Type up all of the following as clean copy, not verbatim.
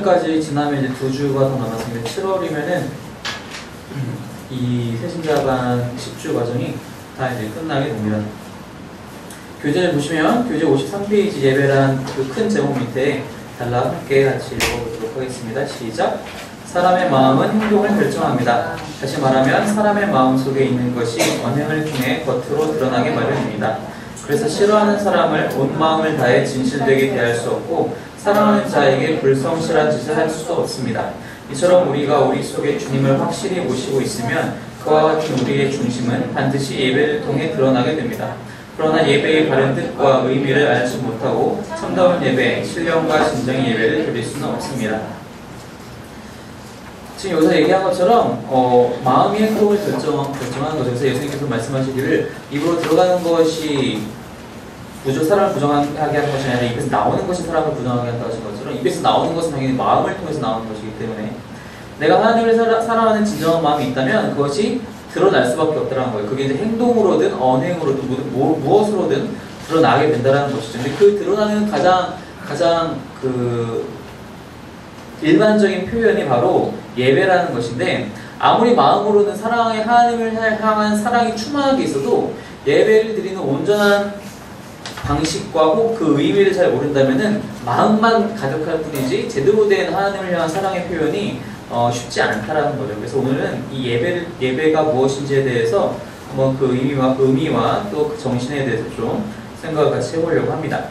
5월까지 지나면 이제 2주가 더 남았습니다. 7월이면은 이 새신자반 10주 과정이 다 이제 끝나게 됩니다. 교재를 보시면 교재 53페이지 예배란 그 큰 제목 밑에 달라 함께 같이 읽어보도록 하겠습니다. 시작! 사람의 마음은 행동을 결정합니다. 다시 말하면 사람의 마음 속에 있는 것이 언행을 통해 겉으로 드러나게 마련입니다. 그래서 싫어하는 사람을 온 마음을 다해 진실되게 대할 수 없고 사랑하는 자에게 불성실한 짓을 할 수도 없습니다. 이처럼 우리가 우리 속에 주님을 확실히 모시고 있으면 그와 같은 우리의 중심은 반드시 예배를 통해 드러나게 됩니다. 그러나 예배의 바른 뜻과 의미를 알지 못하고 참다운 예배, 신령과 진정의 예배를 드릴 수는 없습니다. 지금 여기서 얘기한 것처럼 마음이 행동을 결정하는 거죠. 그래서 예수님께서 말씀하시기를 입으로 들어가는 것이 사람을 부정하게 하는 것이 아니라 입에서 나오는 것이 사람을 부정하게 한다 하신 것처럼 입에서 나오는 것은 당연히 마음을 통해서 나오는 것이기 때문에 내가 하나님을 사랑하는 진정한 마음이 있다면 그것이 드러날 수밖에 없다는 거예요. 그게 이제 행동으로든 언행으로든 무엇으로든 드러나게 된다는 것이죠. 근데 그 드러나는 가장 그 일반적인 표현이 바로 예배라는 것인데 아무리 마음으로는 하나님을 향한 사랑이 충만하게 있어도 예배를 드리는 온전한 방식과 혹 그 의미를 잘 모른다면은 마음만 가득할 뿐이지 제대로 된 하나님을 향한 사랑의 표현이 쉽지 않다라는 거죠. 그래서 오늘은 이 예배가 무엇인지에 대해서 한번 그 의미와 또 그 정신에 대해서 좀 생각을 같이 해보려고 합니다.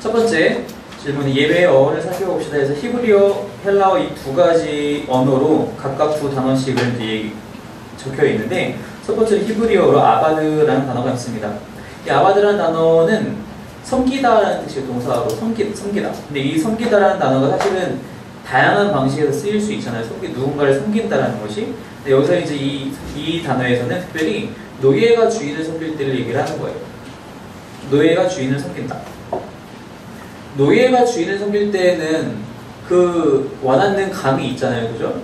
첫 번째 질문이 예배의 어원을 살펴봅시다 해서 히브리어, 헬라어 이 두 가지 언어로 각각 두 단어씩을 적혀 있는데 첫 번째는 히브리어로 아바드라는 단어가 있습니다. 이 아바드라는 단어는 섬기다라는 뜻이에요. 동사로 섬기다. 근데 이 섬기다라는 단어가 사실은 다양한 방식에서 쓰일 수 있잖아요. 누군가를 섬긴다라는 것이. 근데 여기서 이제 이 단어에서는 특별히 노예가 주인을 섬길 때를 얘기를 하는 거예요. 노예가 주인을 섬긴다. 노예가 주인을 섬길 때는 그 와닿는 감이 있잖아요. 그죠?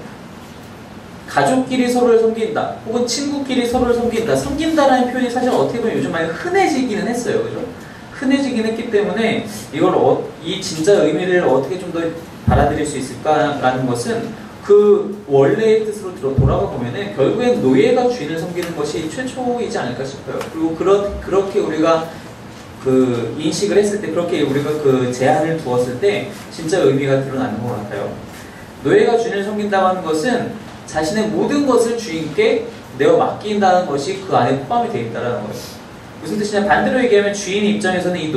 가족끼리 서로를 섬긴다. 혹은 친구끼리 서로를 섬긴다. 섬긴다라는 표현이 사실 어떻게 보면 요즘 많이 흔해지기는 했어요. 그죠? 흔해지긴 했기 때문에 이걸 이 진짜 의미를 어떻게 좀 더 받아들일 수 있을까라는 것은 그 원래의 뜻으로 돌아가 보면은 결국엔 노예가 주인을 섬기는 것이 최초이지 않을까 싶어요. 그리고 그렇게 우리가 그 인식을 했을 때, 그렇게 우리가 그 제한을 두었을 때 진짜 의미가 드러나는 것 같아요. 노예가 주인을 섬긴다고 하는 것은 자신의 모든 것을 주인께 내어 맡긴다는 것이 그 안에 포함이 되어 있다는 거예요. 무슨 뜻이냐? 반대로 얘기하면 주인 입장에서는 이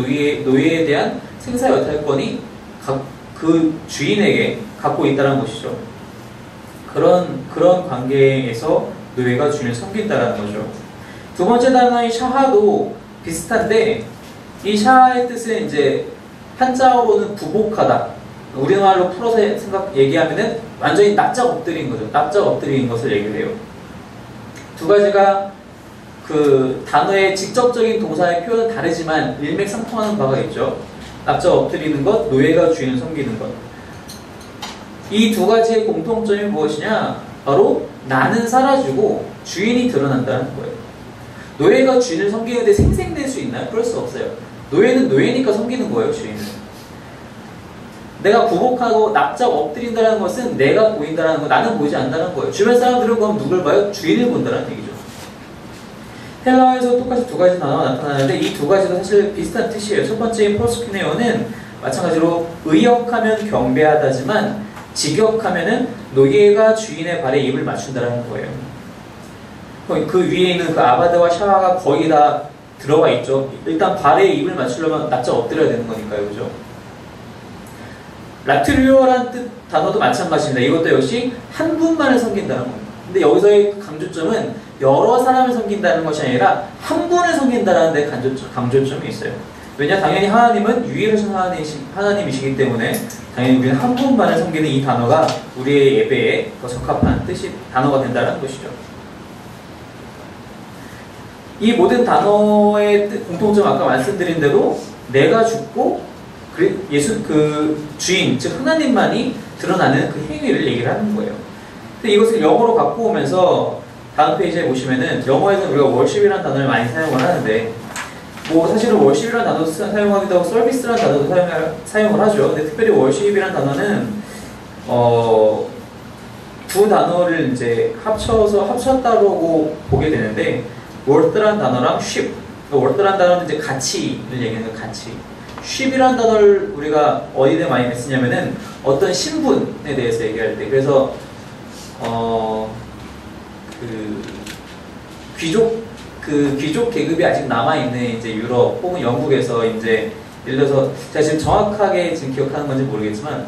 노예에 대한 생사 여탈권이 그 주인에게 갖고 있다는 것이죠. 그런 관계에서 노예가 주인을 섬긴다는 거죠. 두 번째 단어인 샤하도 비슷한데 이 샤의 뜻은 이제 한자어로는 부복하다. 우리말로 풀어서 얘기하면은 완전히 납작 엎드린 거죠. 납작 엎드린 것을 얘기를 해요. 두 가지가 그 단어의 직접적인 동사의 표현은 다르지만 일맥상통하는 바가 있죠. 납작 엎드리는 것, 노예가 주인을 섬기는 것. 이 두 가지의 공통점이 무엇이냐? 바로 나는 사라지고 주인이 드러난다는 거예요. 노예가 주인을 섬기는데 생생될 수 있나요? 그럴 수 없어요. 노예는 노예니까 섬기는 거예요, 주인을. 내가 부복하고 납작 엎드린다는 것은 내가 보인다는 거, 나는 보이지 않는다는 거예요. 주변 사람들은 그럼 누굴 봐요? 주인을 본다는 얘기죠. 헬라어에서 똑같이 두 가지 단어가 나타나는데 이 두 가지도 사실 비슷한 뜻이에요. 첫 번째인 포스키네오는 마찬가지로 의역하면 경배하다지만 직역하면은 노예가 주인의 발에 입을 맞춘다는 거예요. 그 위에 있는 그 아바드와 샤와가 거의 다 들어와 있죠. 일단 발에 입을 맞추려면 납작 엎드려야 되는 거니까요. 그죠? 라트리오라는 단어도 마찬가지입니다. 이것도 역시 한 분만을 섬긴다는 겁니다. 근데 여기서의 강조점은 여러 사람을 섬긴다는 것이 아니라 한 분을 섬긴다는 데 강조점이 있어요. 왜냐? 당연히 하나님은 유일하신 하나님이시기 때문에 당연히 우리는 한 분만을 섬기는 이 단어가 우리의 예배에 더 적합한 단어가 된다는 것이죠. 이 모든 단어의 공통점 아까 말씀드린 대로 내가 죽고 그 주인, 즉 하나님만이 드러나는 그 행위를 얘기를 하는 거예요. 근데 이것을 영어로 갖고 오면서 다음 페이지에 보시면은 영어에서는 우리가 월십이라는 단어를 많이 사용을 하는데 뭐 사실은 월십이라는 단어도 사용하기도 하고 서비스라는 단어도 사용을 하죠. 근데 특별히 월십이라는 단어는 두 단어를 이제 합쳤다고 보게 되는데 worth라는 단어랑 ship, worth라는 단어는 이제 가치를 얘기하는 가치. ship이라는 단어를 우리가 어디에 많이 쓰냐면은 어떤 신분에 대해서 얘기할 때, 그래서 귀족 계급이 아직 남아있는 이제 유럽 혹은 영국에서 이제 예를 들어서 제가 지금 정확하게 지금 기억하는 건지 모르겠지만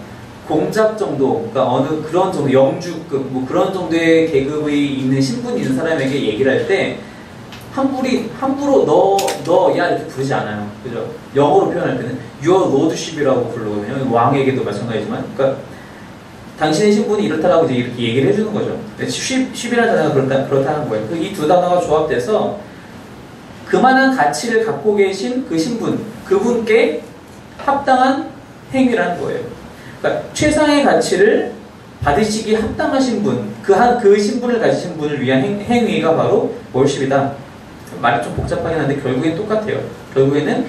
공작 정도, 그러니까 어느 그런 정도 영주급 뭐 그런 정도의 계급이 있는 신분이 있는 사람에게 얘기를 할 때 함부로 야 이렇게 부르지 않아요. 그죠? 영어로 표현할 때는 your lordship이라고 부르거든요. 왕에게도 마찬가지지만, 그러니까 당신의 신분이 이렇다라고 이제 이렇게 얘기를 해주는 거죠. 쉽이라는 단어가 그렇다는 거예요. 이 두 단어가 조합돼서 그만한 가치를 갖고 계신 그 신분, 그분께 합당한 행위라는 거예요. 그러니까 최상의 가치를 받으시기 합당하신 분, 그 신분을 가지신 분을 위한 행위가 바로 월십이다. 말이 좀 복잡하긴 한데 결국엔 똑같아요. 결국에는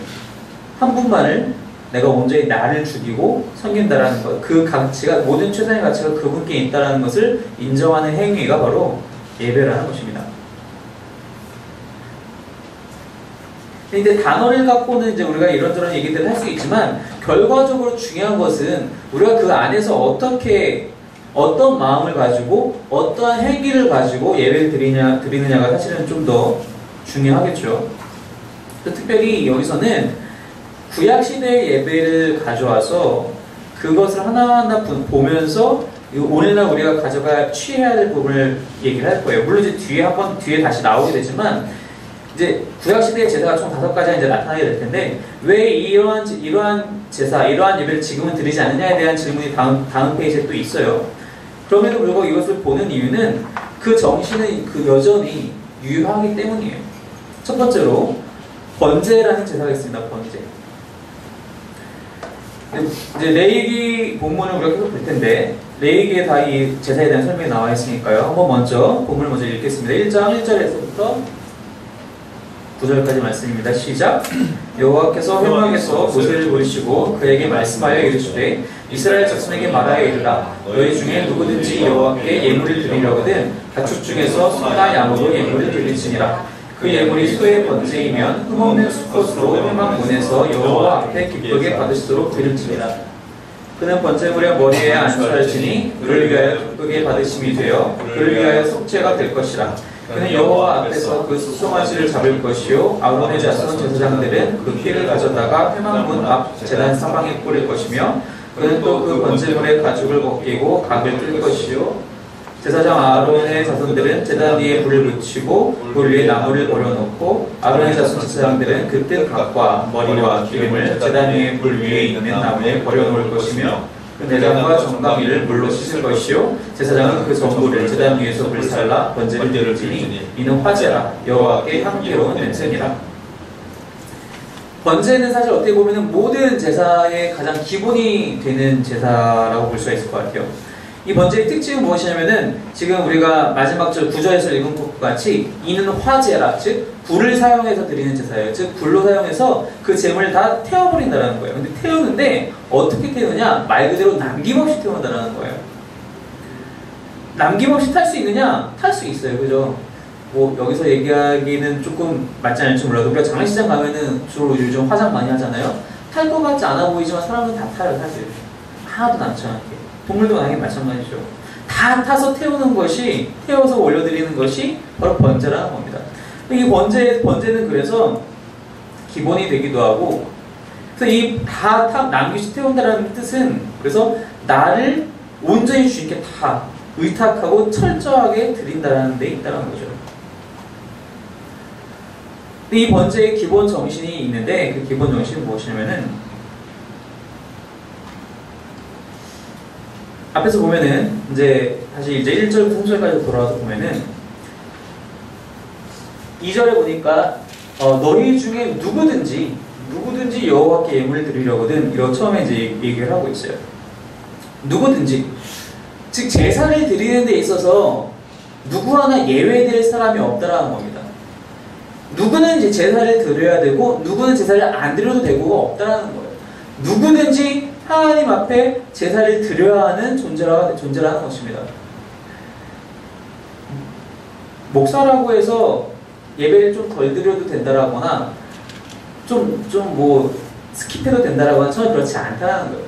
한 분만을 내가 온전히 나를 죽이고 섬긴다라는 것, 그 가치가, 모든 최상의 가치가 그분께 있다라는 것을 인정하는 행위가 바로 예배라는 것입니다. 근데 단어를 갖고는 이제 우리가 이런저런 얘기들을 할 수 있지만 결과적으로 중요한 것은 우리가 그 안에서 어떤 마음을 가지고 어떠한 행위를 가지고 예배를 드리느냐가 사실은 좀 더 중요하겠죠. 특별히 여기서는 구약시대의 예배를 가져와서 그것을 하나하나 보면서 오늘날 우리가 취해야 될 부분을 얘기를 할 거예요. 물론 이제 뒤에 다시 나오게 되지만 이제 구약시대의 제사가 총 5가지가 이제 나타나게 될 텐데 왜 이러한 제사, 이러한 예배를 지금은 드리지 않느냐에 대한 질문이 다음 페이지에 또 있어요. 그럼에도 불구하고 이것을 보는 이유는 그 정신은 여전히 유효하기 때문이에요. 첫 번째로 번제라는 제사가 있습니다. 번제. 이제 레위기 본문을 우리가 계속 볼 텐데 레위기에 다 이 제사에 대한 설명이 나와 있으니까요. 한번 본문을 먼저 읽겠습니다. 1장 1절에서부터 9절까지 말씀입니다. 시작. 여호와께서 회막에서 모세를 부르시고 그에게 말씀하여 이르시되 이스라엘 자손에게 말하여 이르라. 너희 중에 누구든지 여호와께 예물을 드리려거든 가축 중에서 소나 양으로 예물을 드릴지니라. 그 예물이 소의 번제이면 흠없는 수컷으로 회막 문에서 여호와 앞에 기쁘게 받으시도록 드릴지니라. 그는 번제물의 머리에 안수할지니 그를 위하여 기쁘게 받으심이 되어 그를 위하여 속죄가 될 것이라. 그는 여호와 앞에서 그 수송아지를 잡을 것이요 아론의 자손 제사장들은 그 피를 가져다가 회막문 앞 제단 사방에 뿌릴 것이며 그는 또 그 번제물의 가죽을 벗기고 각을 뜰 것이요 제사장 아론의 자손들은 제단 위에 불을 붙이고 불 위에 나무를 올려놓고 아론의 자손 제사장들은 그 뜬 각과 머리와 기름을 제단 위에 불 위에 있는 나무에 버려놓을 것이며 그 내장과 정강이를 물로 씻을 것이요 제사장은 그 전부를 제단 위에서 불살라 번제를 드릴지니 이는 화제라 여호와께 향기로운 냄새니라. 번제는 사실 어떻게 보면 모든 제사의 가장 기본이 되는 제사라고 볼 수가 있을 것 같아요. 이 번제의 특징은 무엇이냐면은 지금 우리가 마지막 절 9절에서 읽은 것 같이 이는 화제라, 즉 불을 사용해서 드리는 제사예요. 즉 불로 사용해서 그 재물을 다 태워버린다는 거예요. 근데 태우는데 어떻게 태우느냐? 말 그대로 남김없이 태운다는 거예요. 남김없이 탈 수 있느냐? 탈 수 있어요. 그죠? 뭐 여기서 얘기하기는 조금 맞지 않을지 몰라도 우리가 장례식장 가면은 주로 요즘 화장 많이 하잖아요. 탈 것 같지 않아 보이지만 사람은 다 타요. 사실 하나도 남지 않게. 동물도 당연히 마찬가지죠. 다 타서 태워서 올려드리는 것이 바로 번제라는 겁니다. 이 번제는 그래서 기본이 되기도 하고, 그래서 이 다 남기시 태운다는 뜻은 그래서 나를 온전히 주님께 다 의탁하고 철저하게 드린다는 데 있다는 거죠. 이 번제의 기본 정신이 있는데 그 기본 정신은 무엇이냐면은 앞에서 보면은 이제 다시 이제 1절부터 3절까지 돌아와서 보면은 2절에 보니까 너희 중에 누구든지 여호와께 예물을 드리려거든 이렇게 처음에 이제 얘기를 하고 있어요. 누구든지, 즉 제사를 드리는 데 있어서 누구 하나 예외될 사람이 없다라는 겁니다. 누구는 이제 제사를 드려야 되고 누구는 제사를 안 드려도 되고가 없다라는 거예요. 누구든지 하나님 앞에 제사를 드려야 하는 존재라는 것입니다. 목사라고 해서 예배를 좀 덜 드려도 된다라거나 좀 뭐 스킵해도 된다라거나 전혀 그렇지 않다는 거예요.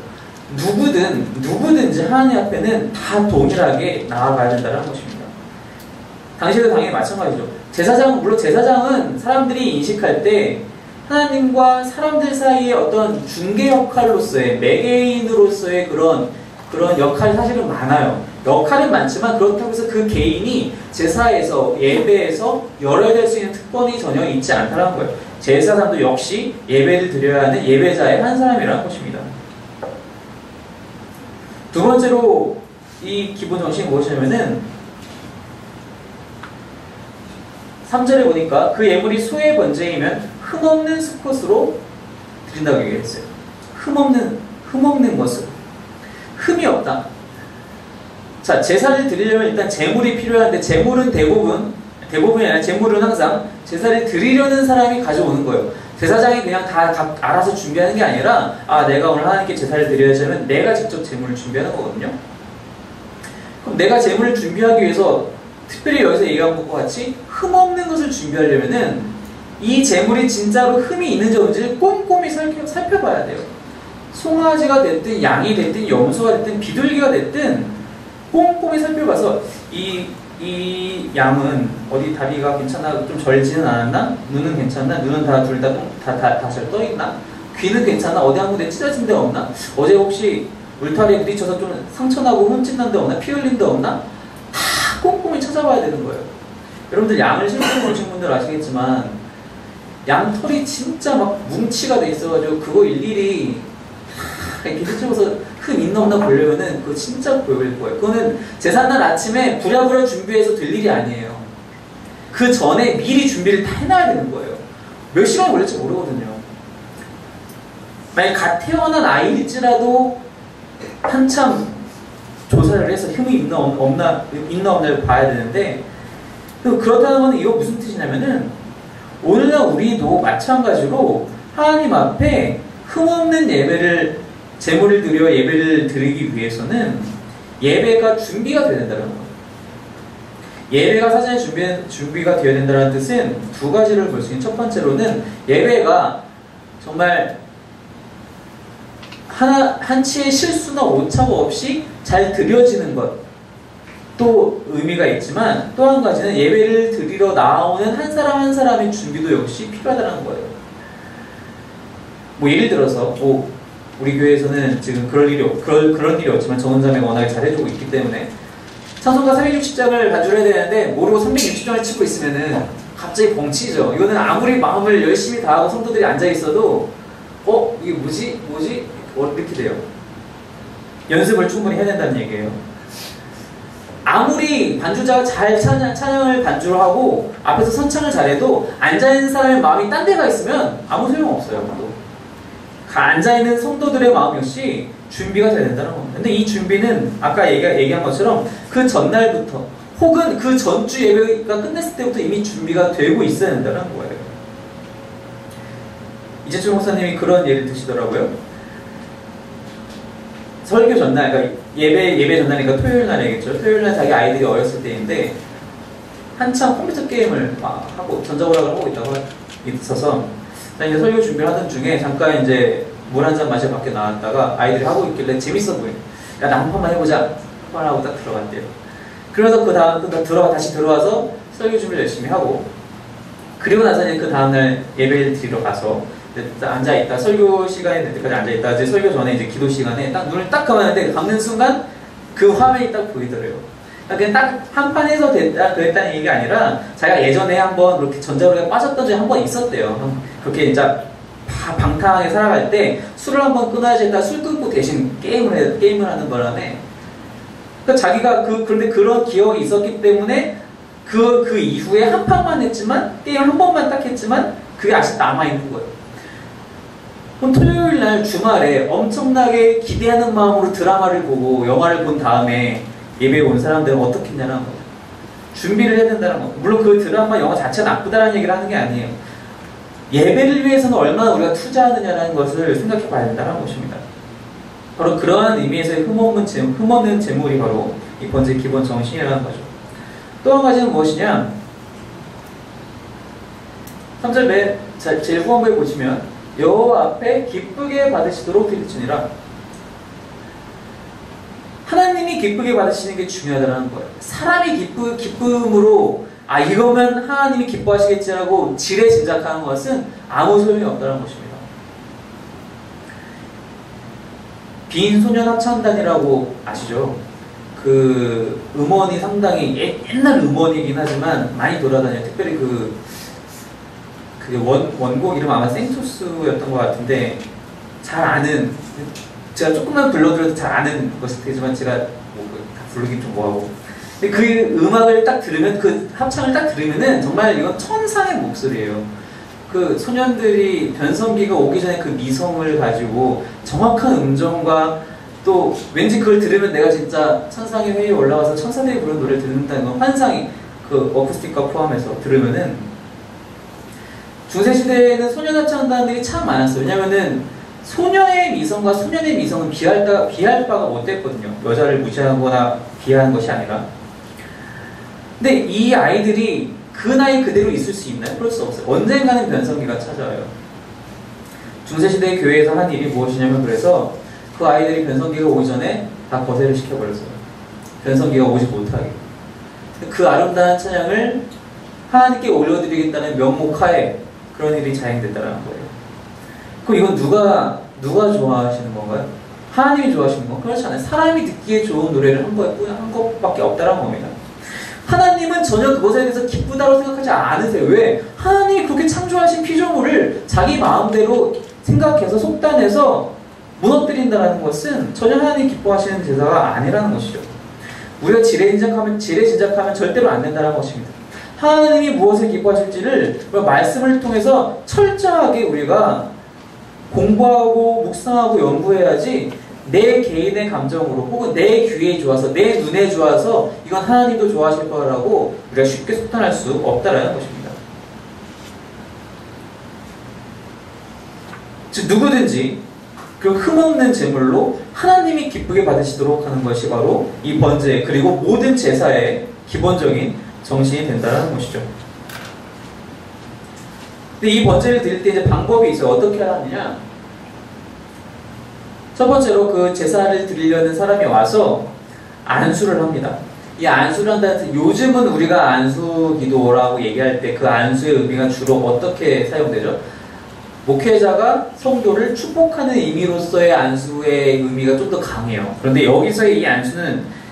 누구든지 하나님 앞에는 다 동일하게 나아가야 된다는 것입니다. 당시에도 당연히 마찬가지죠. 물론 제사장은 사람들이 인식할 때 하나님과 사람들 사이의 어떤 중개 역할로서의 매개인으로서의 그런 역할이 사실은 많아요. 역할은 많지만 그렇다고 해서 그 개인이 제사에서 예배에서 열어야 수 있는 특권이 전혀 있지 않다는 거예요. 제사장도 역시 예배를 드려야 하는 예배자의 한 사람이라는 것입니다. 두 번째로 이 기본 정신이 무엇이냐면은 3절에 보니까 그 예물이 소의 번제이면 흠없는 수컷으로 드린다고 얘기했어요. 흠없는 것으로. 흠이 없다. 자, 제사를 드리려면 일단 제물이 필요한데 제물은 대부분이 아니라 제물은 항상 제사를 드리려는 사람이 가져오는 거예요. 제사장이 그냥 다 알아서 준비하는 게 아니라 내가 오늘 하나님께 제사를 드려야지 하면 내가 직접 제물을 준비하는 거거든요. 그럼 내가 제물을 준비하기 위해서 특별히 여기서 얘기한 것과 같이 흠없는 것을 준비하려면은 이 제물이 진짜로 흠이 있는지 없는지를 꼼꼼히 살펴봐야 돼요. 송아지가 됐든 양이 됐든 염소가 됐든 비둘기가 됐든 꼼꼼히 살펴봐서 이 양은 어디 다리가 괜찮아? 좀 절지는 않았나? 눈은 괜찮나? 눈은 둘 다 잘 떠있나? 귀는 괜찮아? 어디 한 군데 찢어진 데 없나? 어제 혹시 울타리에 부딪혀서 좀 상처나고 흠집난 데 없나? 피 흘린 데 없나? 다 꼼꼼히 찾아봐야 되는 거예요. 여러분들 양을 실제로 보신 분들 아시겠지만 양 털이 진짜 막 뭉치가 돼 있어가지고 그거 일일이 이렇게 휘집어서 흠 있나 없나 보려면은 그거 진짜 보일 거예요. 그거는 제삿날 아침에 부랴부랴 준비해서 될 일이 아니에요. 그 전에 미리 준비를 다 해놔야 되는 거예요. 몇 시간 걸릴지 모르거든요. 만약 갓 태어난 아이일지라도 한참 조사를 해서 흠이 있나 없나를 봐야 되는데 그렇다는 건 이거 무슨 뜻이냐면은 오늘날 우리도 마찬가지로 하나님 앞에 흠없는 제물을 드려 예배를 드리기 위해서는 예배가 준비가 되어야 된다는 거예요. 예배가 사전에 준비가 되어야 된다는 뜻은 두 가지를 볼 수 있는 첫 번째로는 예배가 정말 한치의 실수나 오차가 없이 잘 드려지는 것도 의미가 있지만 또 한 가지는 예배를 드리러 나오는 한 사람 한 사람의 준비도 역시 필요하다는 거예요. 뭐 예를 들어서 우리 교회에서는 지금 그런 일이 없지만 정은자매가 워낙에 잘해주고 있기 때문에 찬송가 360장을 반주를 해야 되는데 모르고 360장을 치고 있으면은 갑자기 벙치죠. 이거는 아무리 마음을 열심히 다하고 성도들이 앉아있어도 이게 뭐지? 이렇게 돼요. 연습을 충분히 해야 된다는 얘기예요. 아무리 반주자가 잘 찬양을 반주를 하고 앞에서 선창을 잘해도 앉아있는 사람의 마음이 딴 데가 있으면 아무 소용없어요. 앉아있는 성도들의 마음 역시 준비가 돼야 된다는 겁니다. 근데 이 준비는 아까 얘기한 것처럼 그 전날부터 혹은 그 전주 예배가 끝났을 때부터 이미 준비가 되고 있어야 된다는 거예요. 이재철 목사님이 그런 예를 드시더라고요. 설교 전날, 그러니까 예배 전날이니까 토요일 날이겠죠. 토요일 날 자기 아이들이 어렸을 때인데 한참 컴퓨터 게임을 하고 전자오락을 하고 있다고 있어서 이제 설교 준비를 하던 중에 잠깐 이제 물 한 잔 마시러 밖에 나왔다가 아이들이 하고 있길래 재밌어 보여. 야, 나 한 판만 해보자. 한판 하고 딱 들어갔대요. 그래서 그 다음 다시 들어와서 설교 준비를 열심히 하고 그리고 나서 이제 그 다음날 예배를 드리러 가서 앉아있다. 설교 시간이 될 때까지 앉아있다. 이제 설교 전에 이제 기도 시간에 딱 눈을 딱 감았는데 감는 순간 그 화면이 딱 보이더래요. 그냥 딱 한 판 해서 됐다 그랬다는 얘기가 아니라 자기가 예전에 한번 그렇게 전자오락에 빠졌던 적이 한 번 있었대요. 그렇게 진짜 방탕하게 살아갈 때 술을 한번 끊어야지 했다 술 끊고 대신 게임을 하는 바람에 그러니까 자기가 그런데 그런 기억이 있었기 때문에 그 이후에 한 판만 했지만 게임을 한 번만 딱 했지만 그게 아직 남아있는 거예요. 그럼 토요일 날 주말에 엄청나게 기대하는 마음으로 드라마를 보고 영화를 본 다음에 예배에 온 사람들은 어떻게 했냐는 거예요. 준비를 해야 된다는 거. 물론 그 드라마, 영화 자체가 나쁘다는 얘기를 하는 게 아니에요. 예배를 위해서는 얼마나 우리가 투자하느냐는 것을 생각해 봐야 된다는 것입니다. 바로 그러한 의미에서의 흠없는 재물이 바로 이 번제의 기본 정신이라는 거죠. 또 한 가지는 무엇이냐? 3절 제일 후반부에 보시면 여호와 앞에 기쁘게 받으시도록 드리시니라. 하나님이 기쁘게 받으시는 게 중요하다는 거예요. 사람이 기쁨으로 이거면 하나님이 기뻐하시겠지라고 지레짐작하는 것은 아무 소용이 없다는 것입니다. 빈소년합창단이라고 아시죠? 그 음원이 상당히 옛날 음원이긴 하지만 많이 돌아다녀요. 특별히 그게 원곡 이름 아마 생토스였던 것 같은데, 잘 아는, 제가 조금만 불러드려도 잘 아는 것일 테지만 제가 다 부르긴 좀 뭐하고, 근데 그 음악을 딱 들으면, 그 합창을 딱 들으면은 정말 이건 천상의 목소리예요. 그 소년들이 변성기가 오기 전에 그 미성을 가지고 정확한 음정과 또 왠지 그걸 들으면 내가 진짜 천상의 회의에 올라가서 천사들이 부르는 노래를 듣는다는 건 환상이, 그 어쿠스틱과 포함해서 들으면은. 중세시대에는 소년합창단들이 참 많았어요. 왜냐면은 소녀의 미성과 소년의 미성은 비할 바가 못 됐거든요. 여자를 무시하거나 비하하는 것이 아니라. 근데 이 아이들이 그 나이 그대로 있을 수 있나요? 그럴 수 없어요. 언젠가는 변성기가 찾아와요. 중세시대 교회에서 한 일이 무엇이냐면, 그래서 그 아이들이 변성기가 오기 전에 다 거세를 시켜버렸어요. 변성기가 오지 못하게. 그 아름다운 찬양을 하나님께 올려드리겠다는 명목하에 그런 일이 자행됐다는 거예요. 그럼 이건 누가 좋아하시는 건가요? 하나님이 좋아하시는 건가요? 그렇지 않아요. 사람이 듣기에 좋은 노래를 한 것밖에 없다는 겁니다. 하나님은 전혀 그것에 대해서 기쁘다고 생각하지 않으세요. 왜? 하나님이 그렇게 창조하신 피조물을 자기 마음대로 생각해서 속단해서 무너뜨린다는 것은 전혀 하나님이 기뻐하시는 제사가 아니라는 것이죠. 우리가 지레짐작하면 절대로 안 된다는 것입니다. 하나님이 무엇을 기뻐하실지를 말씀을 통해서 철저하게 우리가 공부하고 묵상하고 연구해야지, 내 개인의 감정으로 혹은 내 귀에 좋아서 내 눈에 좋아서 이건 하나님도 좋아하실 거라고 우리가 쉽게 속단할 수 없다라는 것입니다. 즉 누구든지 그 흠없는 제물로 하나님이 기쁘게 받으시도록 하는 것이 바로 이 번제, 그리고 모든 제사의 기본적인 정신이 된다는 것이죠. 근데 이 번제를 드릴 때 이제 방법이 있어요. 어떻게 하느냐? 첫 번째로 그 제사를 드리려는 사람이 와서 안수를 합니다. 이 안수를 한다는, 요즘은 우리가 안수 기도라고 얘기할 때 그 안수의 의미가 주로 어떻게 사용되죠? 목회자가 성도를 축복하는 의미로서의 안수의 의미가 좀 더 강해요. 그런데 여기서의 이 안수는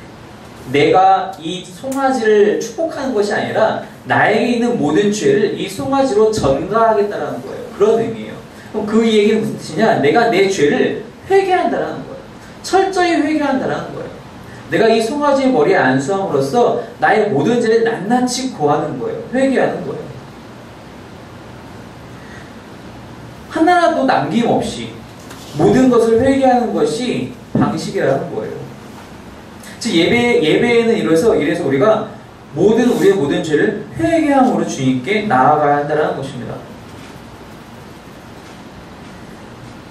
내가 이 송아지를 축복하는 것이 아니라 나에게 있는 모든 죄를 이 송아지로 전가하겠다는 거예요. 그런 의미예요. 그럼 그 얘기는 무슨 뜻이냐? 내가 내 죄를 회개한다는 거예요. 철저히 회개한다는 거예요. 내가 이 송아지의 머리에 안수함으로써 나의 모든 죄를 낱낱이 고하는 거예요. 회개하는 거예요. 하나라도 남김없이 모든 것을 회개하는 것이 방식이라는 거예요. 즉 예배에는 이래서 우리가 우리의 모든 죄를 회개함으로 주님께 나아가야 한다는 것입니다.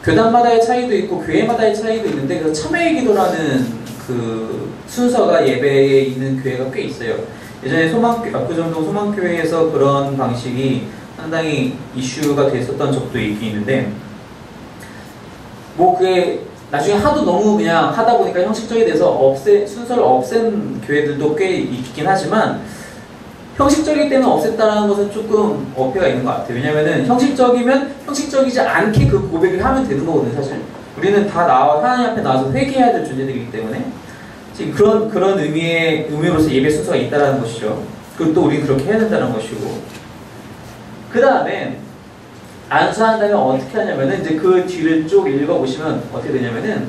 교단마다의 차이도 있고 교회마다의 차이도 있는데, 그래서 참회의 기도라는 그 순서가 예배에 있는 교회가 꽤 있어요. 예전에 압구정동 소망교회에서 그런 방식이 상당히 이슈가 됐었던 적도 있긴 있는데, 그게 나중에 하도 너무 그냥 하다 보니까 형식적이 돼서 순서를 없앤 교회들도 꽤 있긴 하지만, 형식적이기 때문에 없앴다는 것은 조금 어폐가 있는 것 같아요. 왜냐면은 형식적이면 형식적이지 않게 그 고백을 하면 되는 거거든요, 사실. 우리는 다 하나님 앞에 나와서 회개해야 될 존재들이기 때문에 지금 그런 의미로서 예배 순서가 있다는 것이죠. 그리고 또 우리는 그렇게 해야 된다는 것이고, 그 다음에 안수한 다음에 어떻게 하냐면은, 이제 그 뒤를 쭉 읽어보시면 어떻게 되냐면은,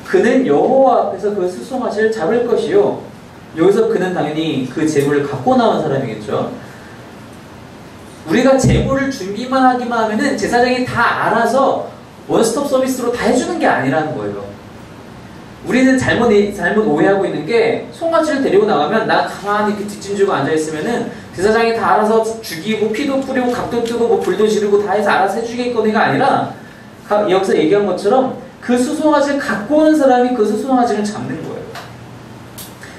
그는 여호와 앞에서 그 수송아지를 잡을 것이요. 여기서 그는 당연히 그 제물을 갖고 나온 사람이겠죠. 우리가 제물을 준비만 하기만 하면은 제사장이 다 알아서 원스톱 서비스로 다 해주는 게 아니라는 거예요. 우리는 잘못 오해하고 있는 게 송아지를 데리고 나가면 나 가만히 이렇게 뒷짐지고 앉아있으면은 제사장이 다 알아서 죽이고 피도 뿌리고 각도 뜨고 뭐 불도 지르고 다 해서 알아서 해주겠거니가 아니라 여기서 얘기한 것처럼 그 수송아지를 갖고 오는 사람이 그 수송아지를 잡는 거예요.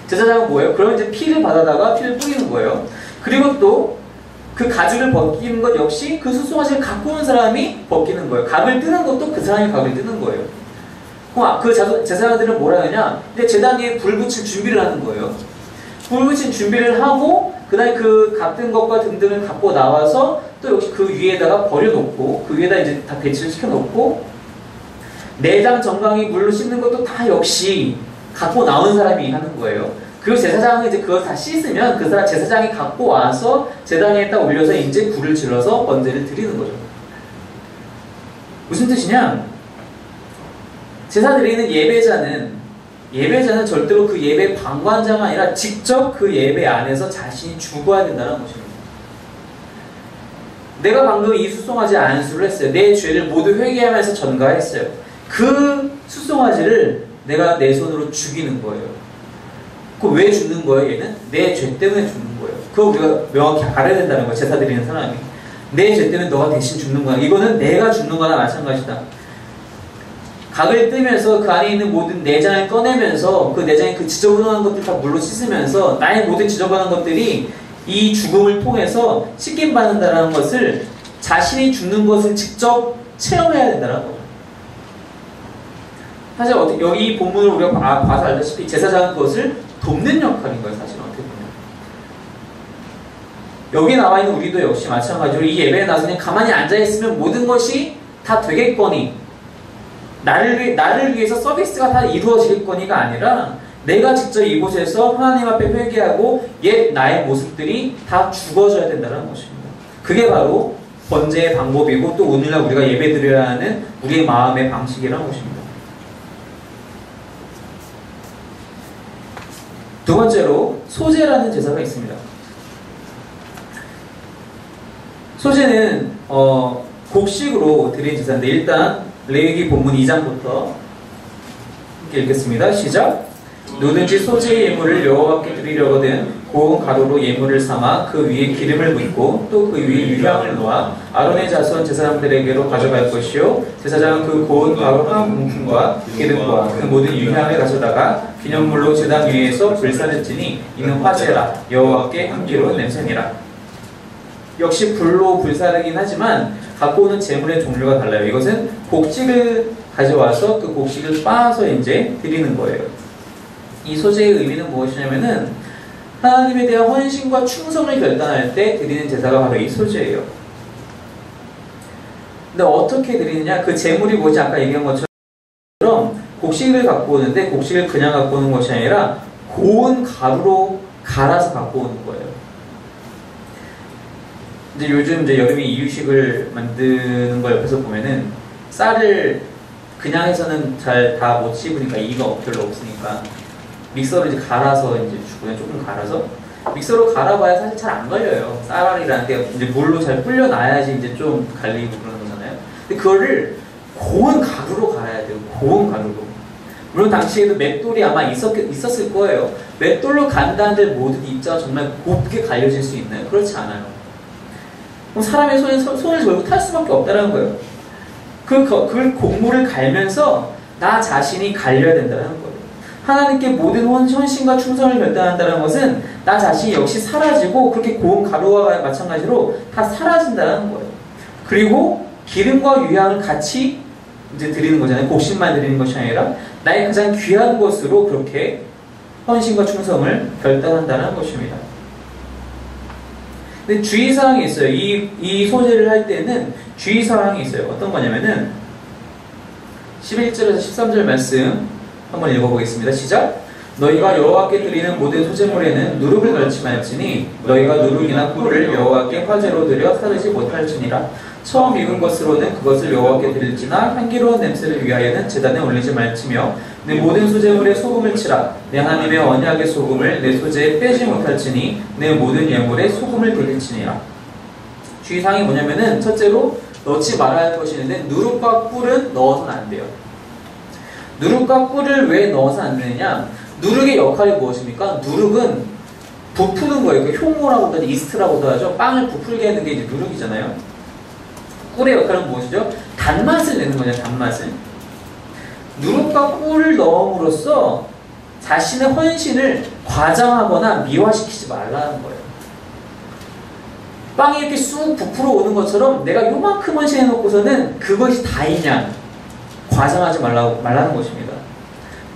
제사장은 뭐예요? 그러면 이제 피를 받아다가 피를 뿌리는 거예요. 그리고 또 그 가죽을 벗기는 것 역시 그 수송아지를 갖고 온 사람이 벗기는 거예요. 각을 뜨는 것도 그 사람이 각을 뜨는 거예요. 그럼 그 제사장들은 뭐라 하냐? 이제 제단 위에 불 붙일 준비를 하는 거예요. 불 붙인 준비를 하고 그 다음에 그 각 뜬 것과 등등을 갖고 나와서 또 역시 그 위에다가 버려놓고 그 위에다 이제 다 배치를 시켜놓고 내장 정강이 물로 씻는 것도 다 역시 갖고 나온 사람이 하는 거예요. 그리고 제사장은 이제 그걸 다 씻으면 그 사람 제사장이 갖고 와서 제단 위에다 올려서 이제 불을 질러서 번제를 드리는 거죠. 무슨 뜻이냐? 제사 드리는 예배자는 절대로 그 예배 방관자가 아니라 직접 그 예배 안에서 자신이 죽어야 된다는 것입니다. 내가 방금 이 수송아지 안수를 했어요. 내 죄를 모두 회개하면서 전가했어요. 그 수송아지를 내가 내 손으로 죽이는 거예요. 그 왜 죽는 거예요? 얘는 내 죄 때문에 죽는 거예요. 그거 우리가 명확히 알아야 된다는 거예요. 제사 드리는 사람이 내 죄 때문에 너가 대신 죽는 거야. 이거는 내가 죽는 거나 마찬가지다. 각을 뜨면서 그 안에 있는 모든 내장을 꺼내면서 그 내장의 그 지저분한 것들 다 물로 씻으면서 나의 모든 지저분한 것들이 이 죽음을 통해서 씻김받는다는 것을 자신이 죽는 것을 직접 체험해야 된다는 거예요. 사실 여기 이 본문을 우리가 봐서 알다시피 제사장은 그것을 돕는 역할인 거예요. 사실은 어떻게 보면 여기 나와 있는 우리도 역시 마찬가지로 이 예배에 나서 그냥 가만히 앉아있으면 모든 것이 다 되겠거니 나를 위해서 서비스가 다 이루어지겠거니가 아니라 내가 직접 이곳에서 하나님 앞에 회개하고 옛 나의 모습들이 다 죽어져야 된다는 것입니다. 그게 바로 번제의 방법이고 또 오늘날 우리가 예배드려야 하는 우리의 마음의 방식이라는 것입니다. 두 번째로 소제라는 제사가 있습니다. 소제는 곡식으로 드린 제사인데 일단 레위기 본문 2장부터 함께 읽겠습니다. 시작! 누든지 소제의 예물을 여호와께 드리려거든 고운 가루로 예물을 삼아 그 위에 기름을 붓고 또 그 위에 유향을 놓아 아론의 자손 제사장들에게로 가져갈 것이요 제사장은 그 고운 가루 한 움큼과 기름과 그 모든 유향을 가져다가 기념물로 제단 위에서 불사를 지니 이는 화제라 여호와께 향기로운 냄새니라. 역시 불로 불사르긴 하지만 갖고 오는 제물의 종류가 달라요. 이것은 곡식을 가져와서 그 곡식을 빻아서 이제 드리는 거예요. 이 소제의 의미는 무엇이냐면은 하나님에 대한 헌신과 충성을 결단할 때 드리는 제사가 바로 이 소제예요. 근데 어떻게 드리느냐? 그 제물이 뭐지? 아까 얘기한 것처럼 곡식을 갖고 오는데 곡식을 그냥 갖고 오는 것이 아니라 고운 가루로 갈아서 갖고 오는 거예요. 이제 요즘 이제 여름에 이유식을 만드는 걸 옆에서 보면은 쌀을 그냥 해서는 잘 다 못 씹으니까 이가 별로 없으니까 믹서로 이제 갈아서 이제 주고요. 조금 갈아서 믹서로 갈아봐야 사실 잘 안 갈려요. 쌀알이라는 게 이제 물로 잘 불려놔야지 이제 좀 갈리고 그러는 거잖아요. 근데 그거를 고운 가루로 갈아야 돼요. 고운 가루로. 물론 당시에도 맷돌이 아마 있었을 거예요. 맷돌로 간다는데 모든 입자가 정말 곱게 갈려질 수 있나요? 그렇지 않아요. 그럼 사람의 손을 걸고 탈 수밖에 없다는 거예요. 그 곡물을 갈면서 나 자신이 갈려야 된다는 거예요. 하나님께 모든 헌신과 충성을 결단한다는 것은 나 자신이 역시 사라지고 그렇게 고운 가루와 마찬가지로 다 사라진다는 거예요. 그리고 기름과 유향을 같이 이제 드리는 거잖아요. 곡식만 드리는 것이 아니라 나의 가장 귀한 것으로 그렇게 헌신과 충성을 결단한다는 것입니다. 근데 주의사항이 있어요. 이 소제를 할 때는 주의사항이 있어요. 어떤 거냐면은 11절에서 13절 말씀 한번 읽어보겠습니다. 시작! 너희가 여호와께 드리는 모든 소제물에는 누룩을 넣지 말지니 너희가 누룩이나 꿀을 여호와께 화제로 드려 사르지 못할지니라. 처음 익은 것으로는 그것을 여호와께 드릴지나 향기로운 냄새를 위하여는 제단에 올리지 말지며 내 모든 소제물에 소금을 치라. 내 하나님의 언약의 소금을 내 소제에 빼지 못할지니 내 모든 예물에 소금을 드릴지니라. 주의사항이 뭐냐면은 첫째로 넣지 말아야 할 것이 있는데 누룩과 꿀은 넣어서는 안 돼요. 누룩과 꿀을 왜 넣어서 안 되느냐? 누룩의 역할이 무엇입니까? 누룩은 부푸는 거예요. 그 효모라고도 하죠. 이스트라고도 하죠. 빵을 부풀게 하는 게 이제 누룩이잖아요. 꿀의 역할은 무엇이죠? 단맛을 내는 거냐, 단맛을. 누룩과 꿀을 넣음으로써 자신의 헌신을 과장하거나 미화시키지 말라는 거예요. 빵이 이렇게 쑥 부풀어 오는 것처럼 내가 요만큼 헌신해놓고서는 그것이 다이냐 과장하지 말라는 것입니다.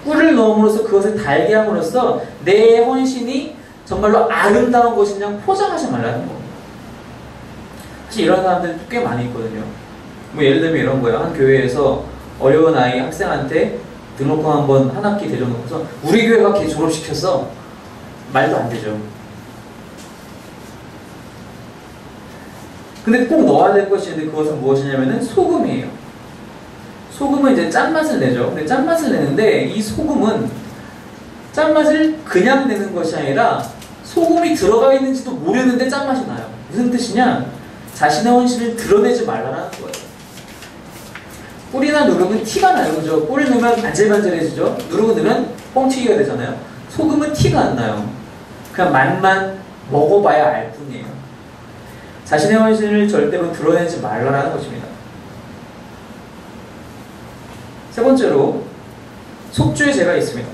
꿀을 넣음으로써 그것을 달게 함으로써 내 헌신이 정말로 아름다운 것이냐 포장하지 말라는 겁니다. 사실 이런 사람들이 꽤 많이 있거든요. 뭐 예를 들면 이런 거예요. 한 교회에서 어려운 아이 학생한테 등록금 한번 한 학기 대줘놓고서 우리 교회가 걔 졸업시켰어. 말도 안 되죠. 근데 꼭 넣어야 될 것이 있는데 그것은 무엇이냐면은 소금이에요. 소금은 이제 짠맛을 내죠. 근데 짠맛을 내는데 이 소금은 짠맛을 그냥 내는 것이 아니라 소금이 들어가 있는지도 모르는데 짠맛이 나요. 무슨 뜻이냐? 자신의 헌신을 드러내지 말라는 거예요. 꿀이나 누룩은 티가 나요. 그죠? 꿀을 넣으면 반질반질해지죠? 누룩을 넣으면 뻥튀기가 되잖아요. 소금은 티가 안 나요. 그냥 맛만 먹어봐야 알 뿐이에요. 자신의 헌신을 절대로 드러내지 말라는 것입니다. 세 번째로 속죄 제가 있습니다.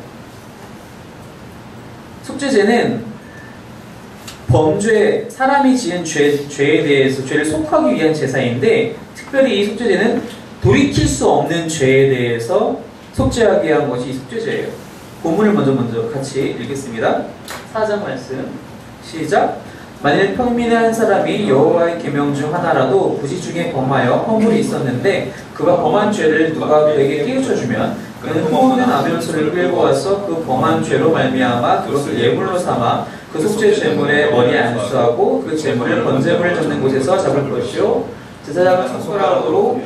속죄제는 범죄, 사람이 지은 죄에 대해서 죄를 속하기 위한 제사인데 특별히 이 속죄제는 돌이킬 수 없는 죄에 대해서 속죄하기 위한 것이 이 속죄제예요. 본문을 먼저 같이 읽겠습니다. 4장 말씀 시작. 만일 평민의 한 사람이 여호와의 계명 중 하나라도 부지 중에 범하여 허물이 있었는데 그가 범한 죄를 누가 그에게 깨우쳐주면 그는 흠없는 아벨소를 끌고 와서 그 범한 죄로 말미암아 그것을 예물로 삼아 그 속죄 제물에 머리에 안수하고 그 제물을 번제물을 잡는 곳에서 잡을 것이요 제사장은 손가락으로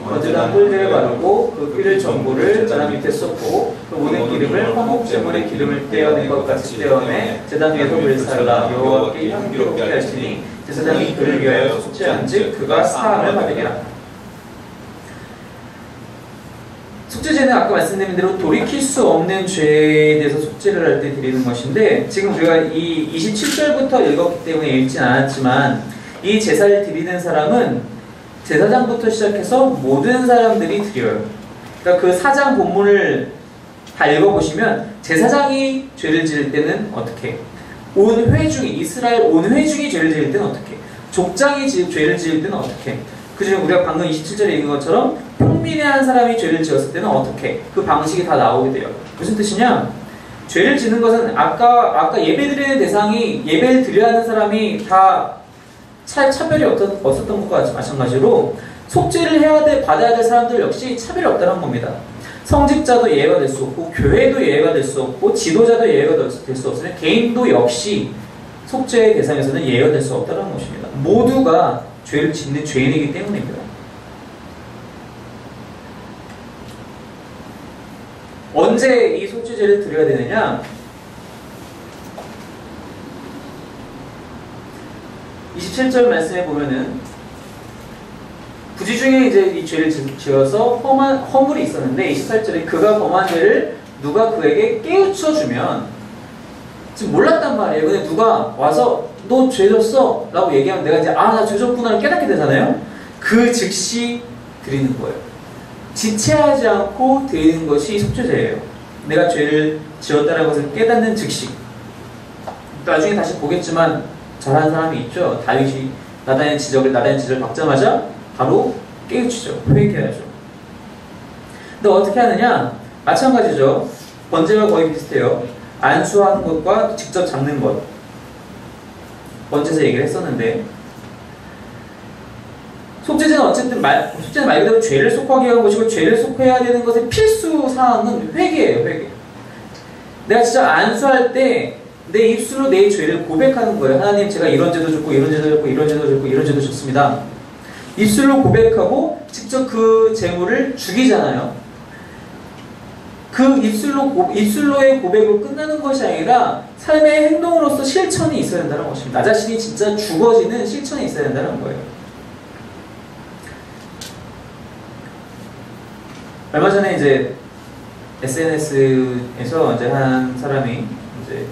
번제단 뿔들을 바르고 그 뿔을 전부를 제단 밑에 쏟고 그 모든 기름을 화목제물의 기름을 떼어낸 것 같이 떼어내 제단 위에서 불살라 여호와께 향기롭게 하시니 제사장이 그를 위하여 속죄한즉 그가 사함을 받으리라. 속죄제는 아까 말씀드린 대로 돌이킬 수 없는 죄에 대해서 속죄를 할 때 드리는 것인데 지금 우리가 이 27절부터 읽었기 때문에 읽진 않았지만 이 제사를 드리는 사람은 제사장부터 시작해서 모든 사람들이 드려요. 그러니까 그 4장 본문을 다 읽어보시면 제사장이 죄를 지을 때는 어떻게, 온 회중이, 이스라엘 온 회중이 죄를 지을 때는 어떻게, 족장이 죄를 지을 때는 어떻게, 그중에 우리가 방금 27절에 읽은 것처럼 평민의 한 사람이 죄를 지었을 때는 어떻게, 그 방식이 다 나오게 돼요. 무슨 뜻이냐? 죄를 지는 것은 아까 예배 드리는 대상이 예배를 드려야 하는 사람이 다 차별이 없었던 것과 마찬가지로 속죄를 받아야 될 사람들 역시 차별이 없다는 겁니다. 성직자도 예외가 될 수 없고 교회도 예외가 될 수 없고 지도자도 예외가 될 수 없으면 개인도 역시 속죄의 대상에서는 예외가 될 수 없다는 것입니다. 모두가 죄를 짓는 죄인이기 때문입니다. 언제 이 속죄제를 드려야 되느냐? 27절 말씀에 보면은 부지 중에 이제 이 죄를 지어서 허물이 있었는데 28절에 그가 범한 죄를 누가 그에게 깨우쳐 주면 지금 몰랐단 말이에요. 근데 누가 와서 너 죄 졌어 라고 얘기하면 내가 이제 나 죄 졌구나를 깨닫게 되잖아요. 그 즉시 드리는 거예요. 지체하지 않고 드리는 것이 속죄제예요. 내가 죄를 지었다는 것을 깨닫는 즉시. 나중에 다시 보겠지만 잘하는 사람이 있죠. 다윗이 나단의 지적을 받자마자 바로 깨우치죠. 회개하죠. 근데 어떻게 하느냐? 마찬가지죠. 번제와 거의 비슷해요. 안수하는 것과 직접 잡는 것. 번제에서 얘기를 했었는데 속죄제는 어쨌든 속죄는 말 그대로 죄를 속하게 하는 것이고 죄를 속해야 되는 것의 필수 사항은 회개예요. 회개. 내가 진짜 안수할 때 내 입술로 내 죄를 고백하는 거예요. 하나님, 제가 이런 죄도 졌고 이런 죄도 졌고 이런 죄도 졌고 이런 죄도 졌습니다. 입술로 고백하고 직접 그 재물을 죽이잖아요. 그 입술로의 고백으로 끝나는 것이 아니라 삶의 행동으로서 실천이 있어야 된다는 것입니다. 나 자신이 진짜 죽어지는 실천이 있어야 된다는 거예요. 얼마 전에 이제 SNS에서 이제 한 사람이 이제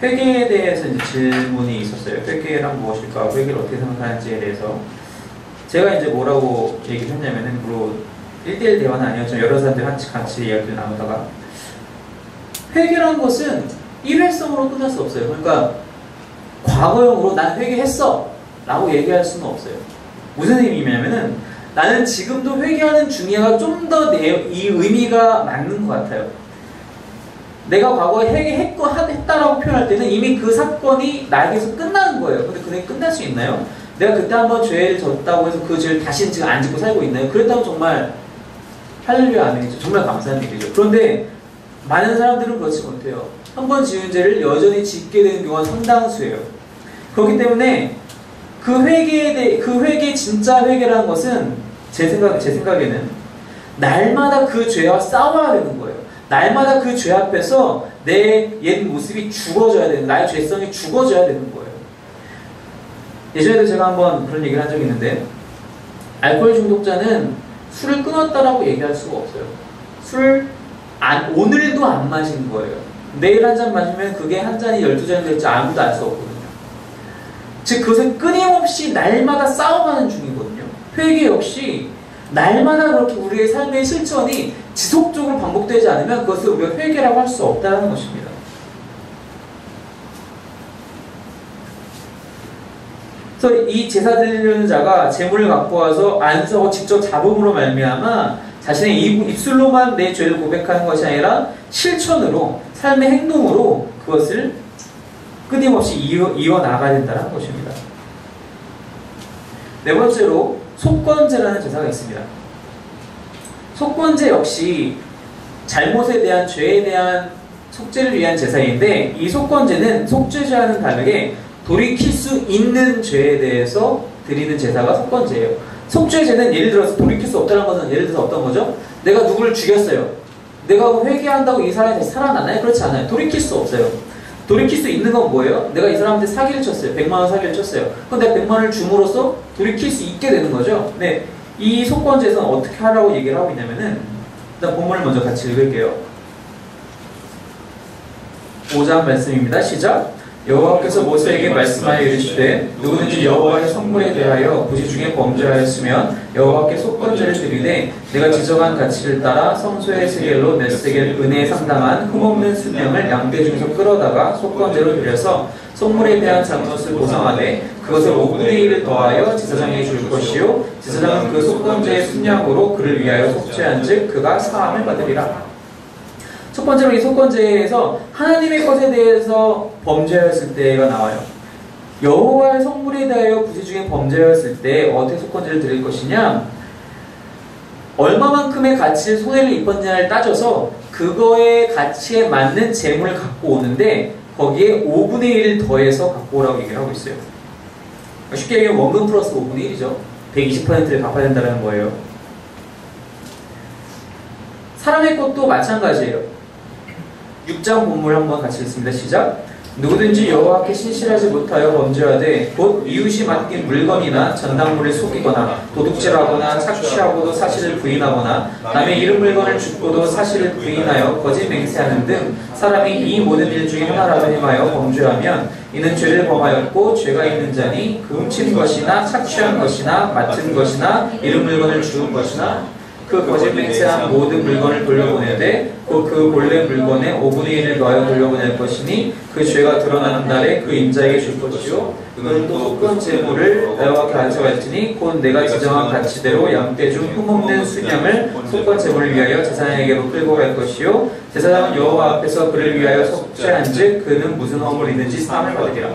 회계에 대해서 이제 질문이 있었어요. 회계란 무엇일까? 회계를 어떻게 생각하는지에 대해서 제가 이제 뭐라고 얘기를 했냐면은 물론 1대1 대화는 아니었지만 여러 사람들 같이 이야기를 나누다가 회계란 것은 일회성으로 끝날 수 없어요. 그러니까 과거형으로 난 회계했어 라고 얘기할 수는 없어요. 무슨 의미냐면은 나는 지금도 회개하는 중이야가 좀 더 이 의미가 맞는 것 같아요. 내가 과거에 했다라고 표현할 때는 이미 그 사건이 나에게서 끝나는 거예요. 근데 그게 끝날 수 있나요? 내가 그때 한번 죄를 졌다고 해서 그 죄를 다시는 지금 안 짓고 살고 있나요? 그랬다면 정말 할렐루야 아멘이죠. 정말 감사한 일이죠. 그런데 많은 사람들은 그렇지 못해요. 한번 지은 죄를 여전히 짓게 되는 경우가 상당수예요. 그렇기 때문에 그 회개, 진짜 회개라는 것은 제 생각에는 날마다 그 죄와 싸워야 되는 거예요. 날마다 그 죄 앞에서 내 옛 모습이 죽어져야 되는, 나의 죄성이 죽어져야 되는 거예요. 예전에도 제가 한번 그런 얘기를 한 적이 있는데, 알코올 중독자는 술을 끊었다라고 얘기할 수가 없어요. 오늘도 안 마신 거예요. 내일 한 잔 마시면 그게 한 잔이 12잔이 될지 아무도 알 수 없거든요. 즉 그것은 끊임없이 날마다 싸워가는 중이거든요. 회개 역시 날마다 그렇게 우리의 삶의 실천이 지속적으로 반복되지 않으면 그것을 우리가 회개라고 할 수 없다는 것입니다. 그래서 이 제사 드리는 자가 제물을 갖고 와서 안수하고 직접 잡음으로 말미암아 자신의 입술로만 내 죄를 고백하는 것이 아니라 실천으로, 삶의 행동으로 그것을 끊임없이 이어나가야 된다는 것입니다. 네 번째로 속건제라는 제사가 있습니다. 속건제 역시 잘못에 대한, 죄에 대한 속죄를 위한 제사인데, 이 속건제는 속죄제와는 다르게 돌이킬 수 있는 죄에 대해서 드리는 제사가 속건제예요. 속죄제는 예를 들어서 돌이킬 수 없다는 것은 예를 들어서 어떤 거죠? 내가 누구를 죽였어요. 내가 회개한다고 이 사람이 다시 살아나나요? 그렇지 않아요. 돌이킬 수 없어요. 돌이킬 수 있는 건 뭐예요? 내가 이 사람한테 사기를 쳤어요. 100만 원 사기를 쳤어요. 그럼 내가 100만 원을 줌으로써 돌이킬 수 있게 되는 거죠. 네, 이 속건제에서는 어떻게 하라고 얘기를 하고 있냐면은, 일단 본문을 먼저 같이 읽을게요. 5장 말씀입니다. 시작! 여호와께서 모세에게 말씀하여 이르시되 누구든지 여호와의 성물에 대하여 부지 중에 범죄하였으면 여호와께 속건제를 드리되 내가 지정한 가치를 따라 성소의 세겔로 몇 세겔 은혜에 상당한 흠없는 수명을 양떼 중에서 끌어다가 속건제로 드려서 속물에 대한 잘못을 보상하되 그것을 5분의 1을 더하여 제사장에게 줄 것이요 제사장은 그 속건제의 순양으로 그를 위하여 속죄한 즉 그가 사함을 받으리라. 첫 번째로 이 속건제에서 하나님의 것에 대해서 범죄하였을 때가 나와요. 여호와의 성물에 대하여 부지 중에 범죄하였을 때 어떻게 속건제를 드릴 것이냐, 얼마만큼의 가치를 손해를 입었냐를 따져서 그거의 가치에 맞는 재물을 갖고 오는데 거기에 5분의 1을 더해서 갖고 오라고 얘기를 하고 있어요. 쉽게 얘기하면 원금 플러스 5분의 1이죠. 120%를 갚아야 된다는 거예요. 사람의 것도 마찬가지예요. 6장 본문을 한번 같이 읽습니다. 시작! 누구든지 여호와께 신실하지 못하여 범죄하되 곧 이웃이 맡긴 물건이나 전당물을 속이거나 도둑질하거나 착취하고도 사실을 부인하거나 남의 잃은 물건을 줍고도 사실을 부인하여 거짓 맹세하는 등 사람이 이 모든 일 중에 하나라도 행하여 범죄하면 이는 죄를 범하였고 죄가 있는 자니 그 훔친 것이나 착취한 것이나 맡은 것이나 잃은 물건을 주운 것이나 그 거짓 맹세한 모든 물건을 돌려보내되 그 본래 물건에 5분의 1을 더하여 돌려보낼 것이니 그 죄가 드러나는 날에 그 임자에게 줄 것이요 그는 또 속건 제물을 여호와께 가져갈지니 곧 내가 지정한 가치대로 양떼 중 흠없는 수념을 속건 제물을 위하여 제사장에게로 끌고 갈 것이요 제사장은 여호와 앞에서 그를 위하여 속죄한즉 그는 무슨 허물이든지 사함을 받으리라.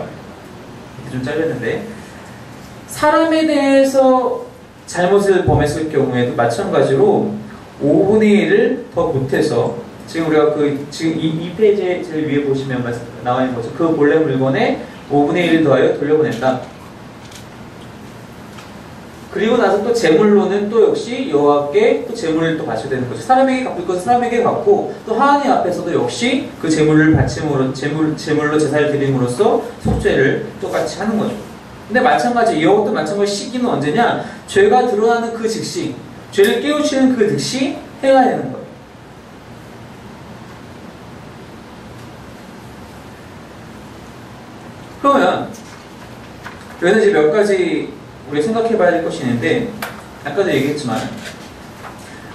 좀 짧았는데, 사람에 대해서 잘못을 범했을 경우에도 마찬가지로 5분의 1을 더 못해서, 지금 우리가 지금 이 페이지에 제일 위에 보시면 나와 있는 거죠. 그 본래 물건에 5분의 1을 더하여 돌려보낸다. 그리고 나서 또 제물로는 또 역시 여호와께 또 제물을 또 바쳐야 되는 거죠. 사람에게 갚을 것은 사람에게 갚고 또 하나님 앞에서도 역시 그 제물을 바침으로 제물로 제사를 드림으로써 속죄를 똑같이 하는 거죠. 근데 마찬가지, 이것도 마찬가지 시기는 언제냐? 죄가 드러나는 그 즉시, 죄를 깨우치는 그 즉시 해야 되는 거예요. 그러면 여기서 이제 몇 가지 우리 생각해 봐야 될 것이 있는데, 아까도 얘기했지만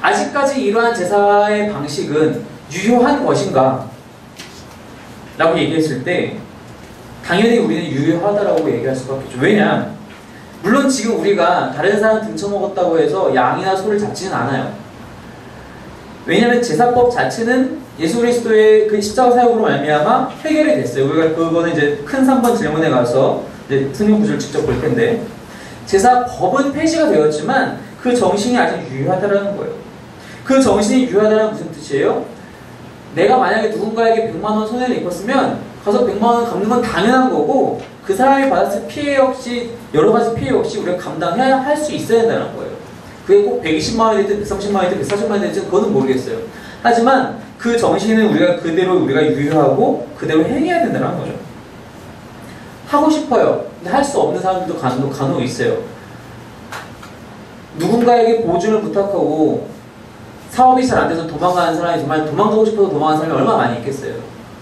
아직까지 이러한 제사의 방식은 유효한 것인가? 라고 얘기했을 때 당연히 우리는 유효하다라고 얘기할 수밖에 없죠. 왜냐? 물론 지금 우리가 다른 사람 등쳐먹었다고 해서 양이나 소를 잡지는 않아요. 왜냐하면 제사법 자체는 예수 그리스도의 그 십자가 사역으로 말미암아 해결이 됐어요. 우리가 그거는 이제 큰 3번 질문에 가서 이제 성경 구절을 직접 볼 텐데, 제사법은 폐지가 되었지만 그 정신이 아직 유효하다라는 거예요. 그 정신이 유효하다는 무슨 뜻이에요? 내가 만약에 누군가에게 100만 원 손해를 입었으면 가서 100만 원 갚는 건 당연한 거고, 그 사람이 받았을 피해 없이, 여러 가지 피해 없이 우리가 감당해야 할 수 있어야 된다는 거예요. 그게 꼭 120만 원이 됐든 130만 원이 됐든 140만 원이 됐든 그거는 모르겠어요. 하지만 그 정신은 우리가 그대로 우리가 유효하고 그대로 행해야 된다는 거죠. 하고 싶어요. 근데 할 수 없는 사람들도 간혹 있어요. 누군가에게 보증을 부탁하고 사업이 잘 안 돼서 도망가는 사람이, 정말 도망가고 싶어서 도망가는 사람이 얼마나 많이 있겠어요.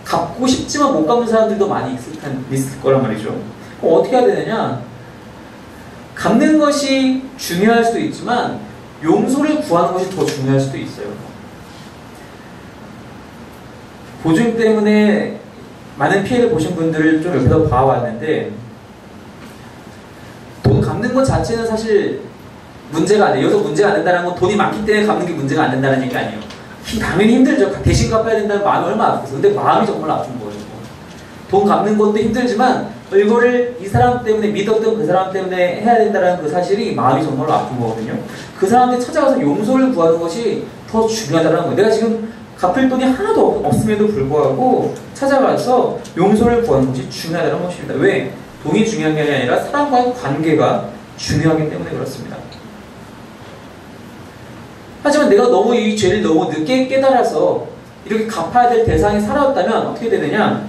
갚고 싶지만 못 갚는 사람들도 많이 있을 거란 말이죠. 그럼 어떻게 해야 되느냐? 갚는 것이 중요할 수도 있지만 용서를 구하는 것이 더 중요할 수도 있어요. 보증 때문에 많은 피해를 보신 분들을 좀 옆에서 봐왔는데, 돈 갚는 것 자체는 사실 문제가 안 돼요. 여기서 문제가 안 된다는 건 돈이 많기 때문에 갚는 게 문제가 안 된다는 얘기 아니에요. 당연히 힘들죠. 대신 갚아야 된다는 마음이 얼마나 아프겠어요. 근데 마음이 정말 아픈 거예요. 돈 갚는 것도 힘들지만 이거를 이 사람 때문에, 믿었던 그 사람 때문에 해야 된다는 그 사실이 마음이 정말로 아픈 거거든요. 그 사람한테 찾아가서 용서를 구하는 것이 더 중요하다는 거예요. 내가 지금 갚을 돈이 하나도 없음에도 불구하고 찾아가서 용서를 구하는 것이 중요하다는 것입니다. 왜? 돈이 중요한 게 아니라 사람과의 관계가 중요하기 때문에 그렇습니다. 하지만 내가 너무 이 죄를 너무 늦게 깨달아서 이렇게 갚아야 될 대상이 살아왔다면 어떻게 되느냐?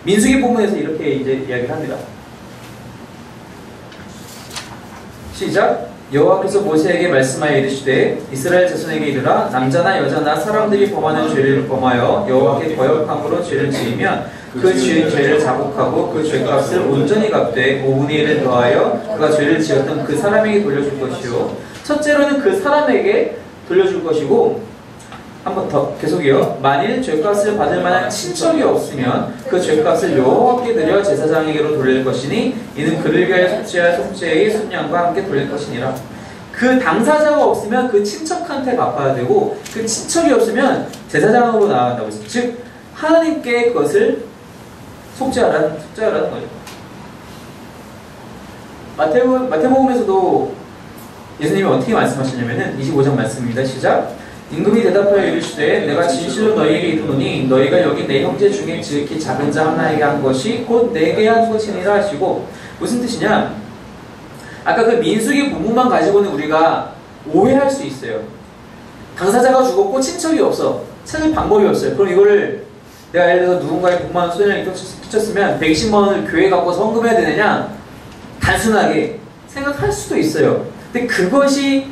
민수기 본문에서 이렇게 이제 이야기를 합니다. 시작. 여호와께서 모세에게 말씀하여 이르시되 이스라엘 자손에게 이르라, 남자나 여자나 사람들이 범하는 죄를 범하여 여호와께 거역함으로 죄를 지으면 그 지은 죄를 자복하고 그 죄값을 온전히 갚되 5분의 1을 더하여 그가 죄를 지었던 그 사람에게 돌려줄 것이요, 첫째로는 그 사람에게 돌려줄 것이고, 한 번 더 계속이요. 만일 죄값을 받을 만한 친척이 없으면 그 죄값을 여호와께 드려 제사장에게로 돌릴 것이니 이는 그를 위하여 속죄할 속죄의 순양과 함께 돌릴 것이니라. 그 당사자가 없으면 그 친척한테 갚아야 되고, 그 친척이 없으면 제사장으로 나간다고 했어요. 즉 하나님께 그것을 속죄하라는 거죠. 마태복음에서도 예수님이 어떻게 말씀하시냐면은 25장 말씀입니다. 시작. 임금이 대답하여 이르시되 내가 진실로 너희에게 이르노니 너희가 여기 내 형제 중에 지극히 작은 자 하나에게 한 것이 곧 내게 한 것이니라 하시고, 무슨 뜻이냐? 아까 그 민수기 본문만 가지고는 우리가 오해할 수 있어요. 당사자가 죽었고 친척이 없어. 찾을 방법이 없어요. 그럼 이거를 내가 예를 들어서 누군가의 100만 원 손해를 끼쳤으면 120만 원을 교회 갖고 헌금해야 되느냐? 단순하게 생각할 수도 있어요. 근데 그것이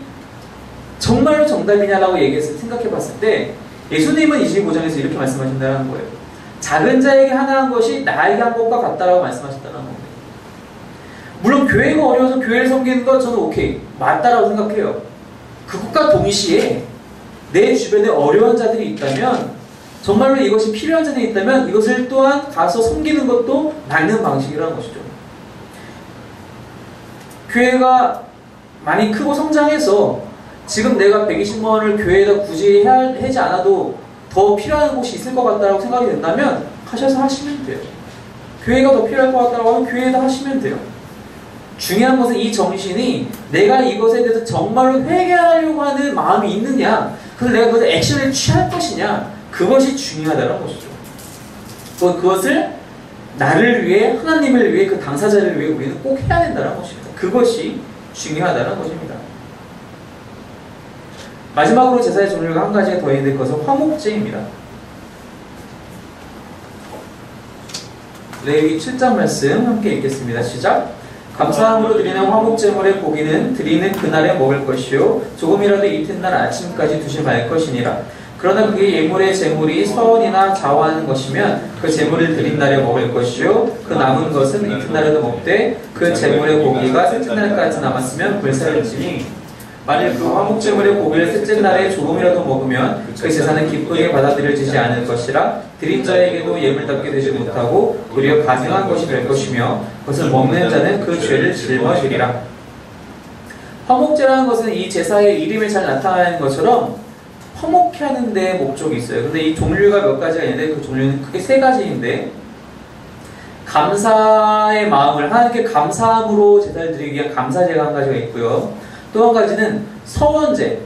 정말로 정답이냐라고 생각해 봤을 때 예수님은 25장에서 이렇게 말씀하신다는 거예요. 작은 자에게 하나 한 것이 나에게 한 것과 같다라고 말씀하셨다는 겁니다. 물론 교회가 어려워서 교회를 섬기는 건 저는 오케이, 맞다라고 생각해요. 그것과 동시에 내 주변에 어려운 자들이 있다면, 정말로 이것이 필요한 자들이 있다면 이것을 또한 가서 섬기는 것도 맞는 방식이라는 것이죠. 교회가 많이 크고 성장해서 지금 내가 120만 원을 교회에다 굳이 하지 않아도 더 필요한 곳이 있을 것 같다고 생각이 된다면 가셔서 하시면 돼요. 교회가 더 필요할 것 같다고 하면 교회에다 하시면 돼요. 중요한 것은 이 정신이 내가 이것에 대해서 정말로 회개하려고 하는 마음이 있느냐, 그래서 내가 그것을 액션을 취할 것이냐, 그것이 중요하다는 것이죠. 그것을 나를 위해, 하나님을 위해, 그 당사자를 위해 우리는 꼭 해야 된다는 것입니다. 그것이 중요하다는 것입니다. 마지막으로 제사의 종류가 한 가지가 더 있는 것은 화목제입니다. 레위기 7장 말씀 함께 읽겠습니다. 시작. 감사함으로 드리는 화목제물의 고기는 드리는 그날에 먹을 것이요 조금이라도 이튿날 아침까지 두지 말 것이니라. 그러나 그의 예물의 제물이 서원이나 좌우하는 것이면 그 제물을 드린 날에 먹을 것이요 그 남은 것은 이튿날에도 먹되 그 제물의 고기가 셋째 날까지 남았으면 불사를지니 만일 그 화목제물의 고기를 셋째 날에 조금이라도 먹으면 그 제사는 기쁘게 받아들여지지 않을 것이라 드린 자에게도 예물답게 되지 못하고 도리어 가증한 것이 될 것이며 그것을 먹는 자는 그 죄를 짊어지리라. 화목제라는 것은 이 제사의 이름에 잘 나타나는 것처럼 화목케 하는 데 목적이 있어요. 근데 이 종류가 몇 가지가 있는데 그 종류는 크게 세 가지인데 감사의 마음을 하나님께 감사함으로 제사를 드리기 위한 감사제가 한 가지가 있고요. 또 한 가지는 서원제.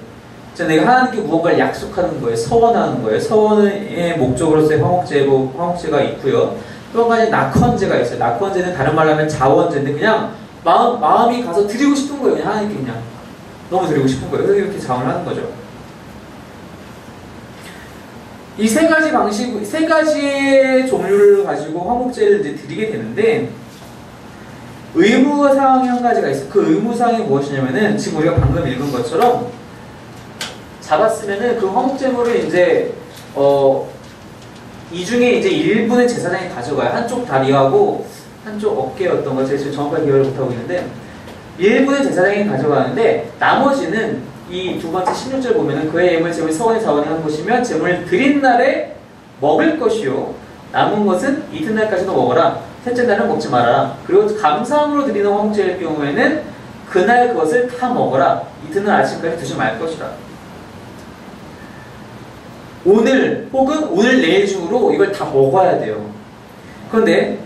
내가 하나님께 무언가를 약속하는 거예요. 서원하는 거예요. 서원의 목적으로서의 화목제가 있고요. 또 한 가지는 낙헌제가 있어요. 낙헌제는 다른 말로 하면 자원제인데 그냥 마음이 가서 드리고 싶은 거예요. 그냥 하나님께 그냥 너무 드리고 싶은 거예요. 그래서 이렇게 자원을 하는 거죠. 이 세 가지의 종류를 가지고 화목제를 이제 드리게 되는데 의무사항이 한 가지가 있어요. 그 의무사항이 무엇이냐면은 지금 우리가 방금 읽은 것처럼 잡았으면은 그 화목제물을 이제 이 중에 이제 일부는 제사장이 가져가요. 한쪽 다리하고 한쪽 어깨였던 거 제가 지금 정확하게 기억을 못하고 있는데 일부는 제사장이 가져가는데 나머지는 이 두 번째 16절 보면은 그의 예물 제물 서원의 자원이 한 것이면 제물을 드린 날에 먹을 것이요 남은 것은 이튿날까지도 먹어라. 셋째 날은 먹지 말아라. 그리고 감사함으로 드리는 화목제일 경우에는 그날 그것을 다 먹어라. 이튿날 아침까지 두지 말 것이라. 오늘 혹은 오늘 내일 중으로 이걸 다 먹어야 돼요. 그런데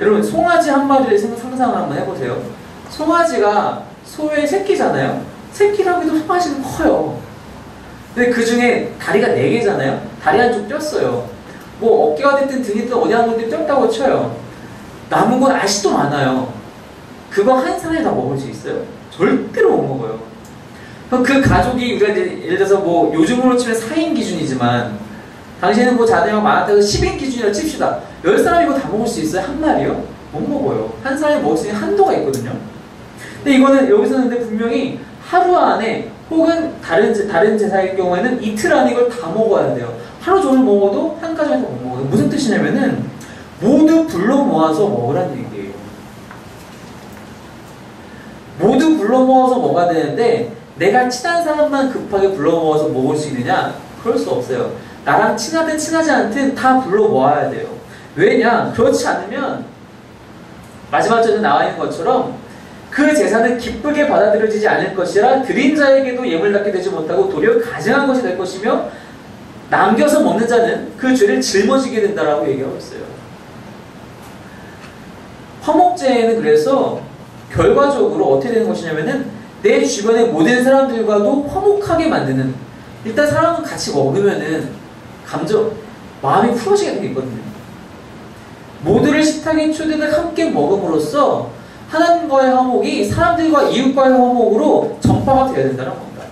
여러분 송아지 한 마리를 상상을 한번 해보세요. 송아지가 소의 새끼잖아요. 새끼라고도 송아지는 커요. 근데 그 중에 다리가 4개잖아요. 다리 한쪽 쪘어요. 뭐 어깨가 됐든 등이 됐든 어디 한 군데 쪘다고 쳐요. 남은 건 아직도 많아요. 그거 한 사람이 다 먹을 수 있어요? 절대로 못 먹어요. 그럼 그 가족이 우리가 이제 예를 들어서 뭐 요즘으로 치면 4인 기준이지만 당시에는 뭐 자녀가 많았다고 10인 기준이라 칩시다. 10사람이 이거 다 먹을 수 있어요? 한 마리요? 못 먹어요. 한 사람이 먹을 수 있는 한도가 있거든요. 근데 이거는 여기서는 근데 분명히 하루 안에 혹은 다른 제사의 경우에는 이틀 안에 이걸 다 먹어야 돼요. 하루 종일 먹어도 한 가지만 못 먹어요. 무슨 뜻이냐면은 모두 불러 모아서 먹으라는 얘기예요. 모두 불러 모아서 먹어야 되는데 내가 친한 사람만 급하게 불러 모아서 먹을 수 있느냐? 그럴 수 없어요. 나랑 친하든 친하지 않든 다 불러 모아야 돼요. 왜냐? 그렇지 않으면 마지막 절에 나와 있는 것처럼 그 제사는 기쁘게 받아들여지지 않을 것이라 드린 자에게도 예물답게 되지 못하고 도리어 가증한 것이 될 것이며 남겨서 먹는 자는 그 죄를 짊어지게 된다라고 얘기하고 있어요. 화목제에는 그래서 결과적으로 어떻게 되는 것이냐면은 내 주변의 모든 사람들과도 화목하게 만드는, 일단 사람은 같이 먹으면은 마음이 풀어지게 되는 게 있거든요. 모두를 식탁에 초대를 함께 먹음으로써 하나님과의 화목이 사람들과 이웃과의 화목으로 전파가 되어야 된다는 겁니다.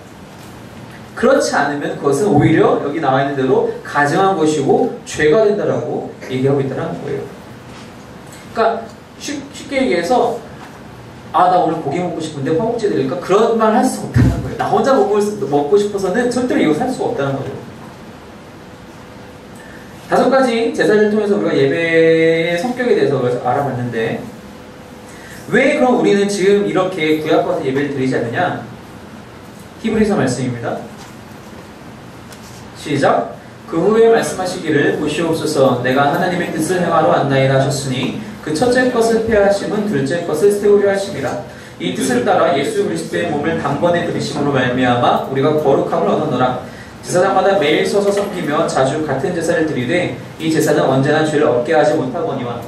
그렇지 않으면 그것은 오히려 여기 나와 있는 대로 가증한 것이고 죄가 된다라고 얘기하고 있다는 거예요. 그러니까 쉽게 얘기해서 나 오늘 고기 먹고 싶은데 화목제 드릴까? 그런 말 할 수 없다는 거예요. 나 혼자 먹고 싶어서는 절대로 이거 살 수가 없다는 거죠. 5가지 제사를 통해서 우리가 예배의 성격에 대해서 알아봤는데 왜 그럼 우리는 지금 이렇게 구약과서 예배를 드리지 않느냐? 히브리서 말씀입니다. 시작! 그 후에 말씀하시기를 보시옵소서 내가 하나님의 뜻을 행하러 왔나이다 하셨으니 그 첫째 것을 폐하심은 둘째 것을 세우려 하심이라. 이 뜻을 따라 예수 그리스도의 몸을 단번에 들이심으로 말미암아 우리가 거룩함을 얻었노라. 제사장마다 매일 서서 섬기며 자주 같은 제사를 드리되 이 제사는 언제나 죄를 얻게 하지 못하거니와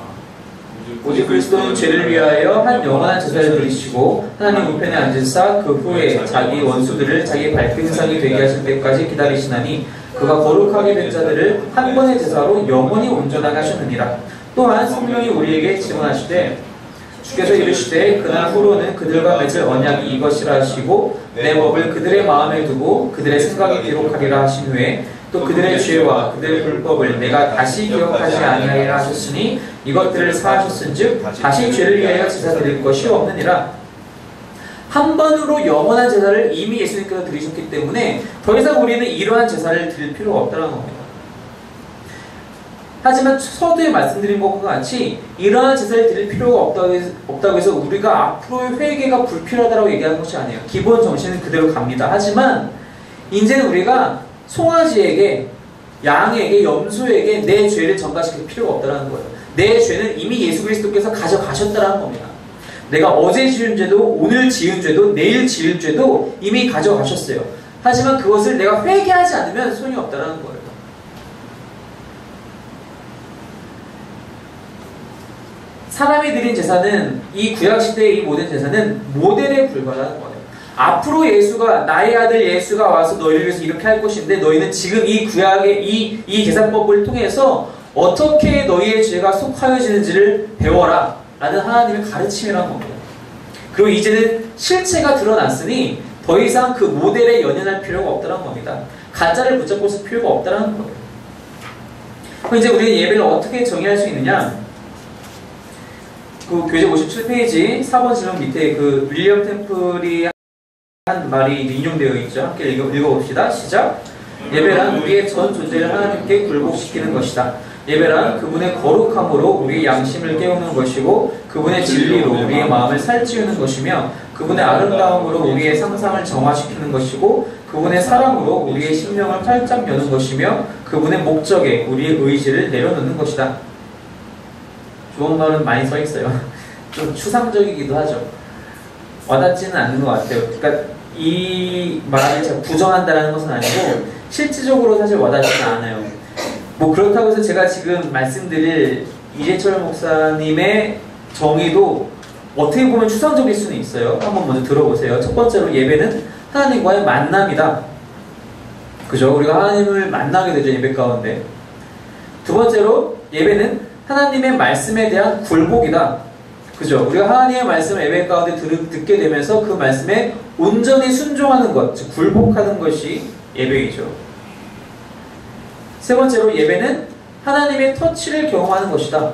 오직 그리스도는 죄를 위하여 한 영원한 제사를 드리시고 하나님 우편에 앉으사 그 후에 자기 원수들을 자기 발등상이 되게 하실 때까지 기다리시나니 그가 거룩하게 된 자들을 한 번의 제사로 영원히 온전하게 하셨느니라. 또한 성령이 우리에게 증언하시되 주께서 이르시되 그날 후로는 그들과 맺을 언약이 이것이라 하시고 내 법을 그들의 마음에 두고 그들의 생각에 기록하리라 하신 후에 또 그들의 죄와 그들의 불법을 내가 다시 기억하지 아니하리라 하셨으니 이것들을 사하셨은즉 다시 죄를 위하여 제사 드릴 것이 없느니라. 한 번으로 영원한 제사를 이미 예수님께서 드리셨기 때문에 더 이상 우리는 이러한 제사를 드릴 필요가 없다는 겁니다. 하지만 서두에 말씀드린 것과 같이 이러한 제사를 드릴 필요가 없다고 해서 우리가 앞으로의 회개가 불필요하다고 얘기하는 것이 아니에요. 기본 정신은 그대로 갑니다. 하지만 이제는 우리가 송아지에게, 양에게, 염소에게 내 죄를 전가시킬 필요가 없다는 거예요. 내 죄는 이미 예수 그리스도께서 가져가셨다는 겁니다. 내가 어제 지은 죄도, 오늘 지은 죄도, 내일 지을 죄도 이미 가져가셨어요. 하지만 그것을 내가 회개하지 않으면 소용이 없다는 거예요. 사람이 드린 제사는, 이 구약시대의 이 모든 제사는 모델에 불과하다는 거예요. 앞으로 예수가, 나의 아들 예수가 와서 너희를 위해서 이렇게 할 것인데 너희는 지금 이 구약의 이 제사법을 통해서 어떻게 너희의 죄가 속하여지는지를 배워라 라는 하나님의 가르침이라는 겁니다. 그리고 이제는 실체가 드러났으니 더 이상 그 모델에 연연할 필요가 없다는 겁니다. 가짜를 붙잡고 있을 필요가 없다는 거예요. 그럼 이제 우리는 예배를 어떻게 정의할 수 있느냐? 그 교재 57페이지 4번 질문 밑에 그 윌리엄 템플이 한 말이 인용되어 있죠. 함께 읽어봅시다. 시작. 예배란 우리의 전 존재를 하나님께 굴복시키는 것이다. 예배란 그분의 거룩함으로 우리의 양심을 깨우는 것이고 그분의 진리로 우리의 마음을 살찌우는 것이며 그분의 아름다움으로 우리의 상상을 정화시키는 것이고 그분의 사랑으로 우리의 심령을 활짝 여는 것이며 그분의 목적에 우리의 의지를 내려놓는 것이다. 좋은 말은 많이 써 있어요. 좀 추상적이기도 하죠. 와닿지는 않는 것 같아요. 그러니까 이 말을 제가 부정한다는 것은 아니고 실질적으로 사실 와닿지는 않아요. 뭐 그렇다고 해서 제가 지금 말씀드릴 이재철 목사님의 정의도 어떻게 보면 추상적일 수는 있어요. 한번 먼저 들어보세요. 첫 번째로 예배는 하나님과의 만남이다. 그죠? 우리가 하나님을 만나게 되죠. 예배 가운데. 두 번째로 예배는 하나님의 말씀에 대한 굴복이다. 그죠? 우리가 하나님의 말씀을 예배 가운데 듣게 되면서 그 말씀에 온전히 순종하는 것, 즉 굴복하는 것이 예배이죠. 세 번째로 예배는 하나님의 터치를 경험하는 것이다.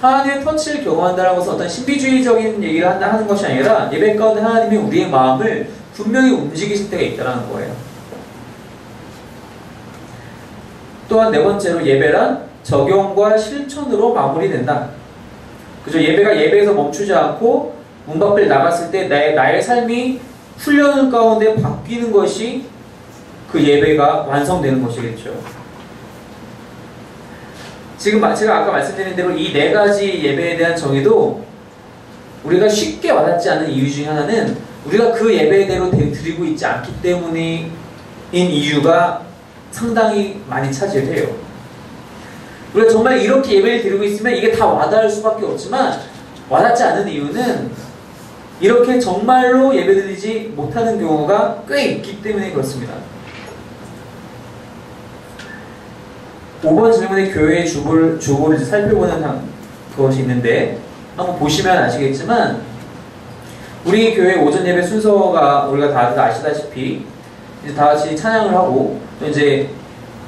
하나님의 터치를 경험한다는 것은 어떤 신비주의적인 얘기를 하는 것이 아니라 예배 가운데 하나님이 우리의 마음을 분명히 움직이실 때가 있다는 거예요. 또한 네 번째로 예배란 적용과 실천으로 마무리된다. 그죠? 예배가 예배에서 멈추지 않고 문 밖을 나갔을 때 나의 삶이 훈련 가운데 바뀌는 것이 그 예배가 완성되는 것이겠죠. 지금 제가 아까 말씀드린 대로 이 네 가지 예배에 대한 정의도 우리가 쉽게 와닿지 않는 이유 중에 하나는 우리가 그 예배대로 드리고 있지 않기 때문인 이유가 상당히 많이 차지해요. 우리가 정말 이렇게 예배를 드리고 있으면 이게 다 와닿을 수밖에 없지만 와닿지 않는 이유는 이렇게 정말로 예배드리지 못하는 경우가 꽤 있기 때문에 그렇습니다. 5번 질문에 교회의 주보를 살펴보는 그것이 있는데 한번 보시면 아시겠지만 우리 교회 오전 예배 순서가 우리가 다들 아시다시피 이제 다 같이 찬양을 하고 또 이제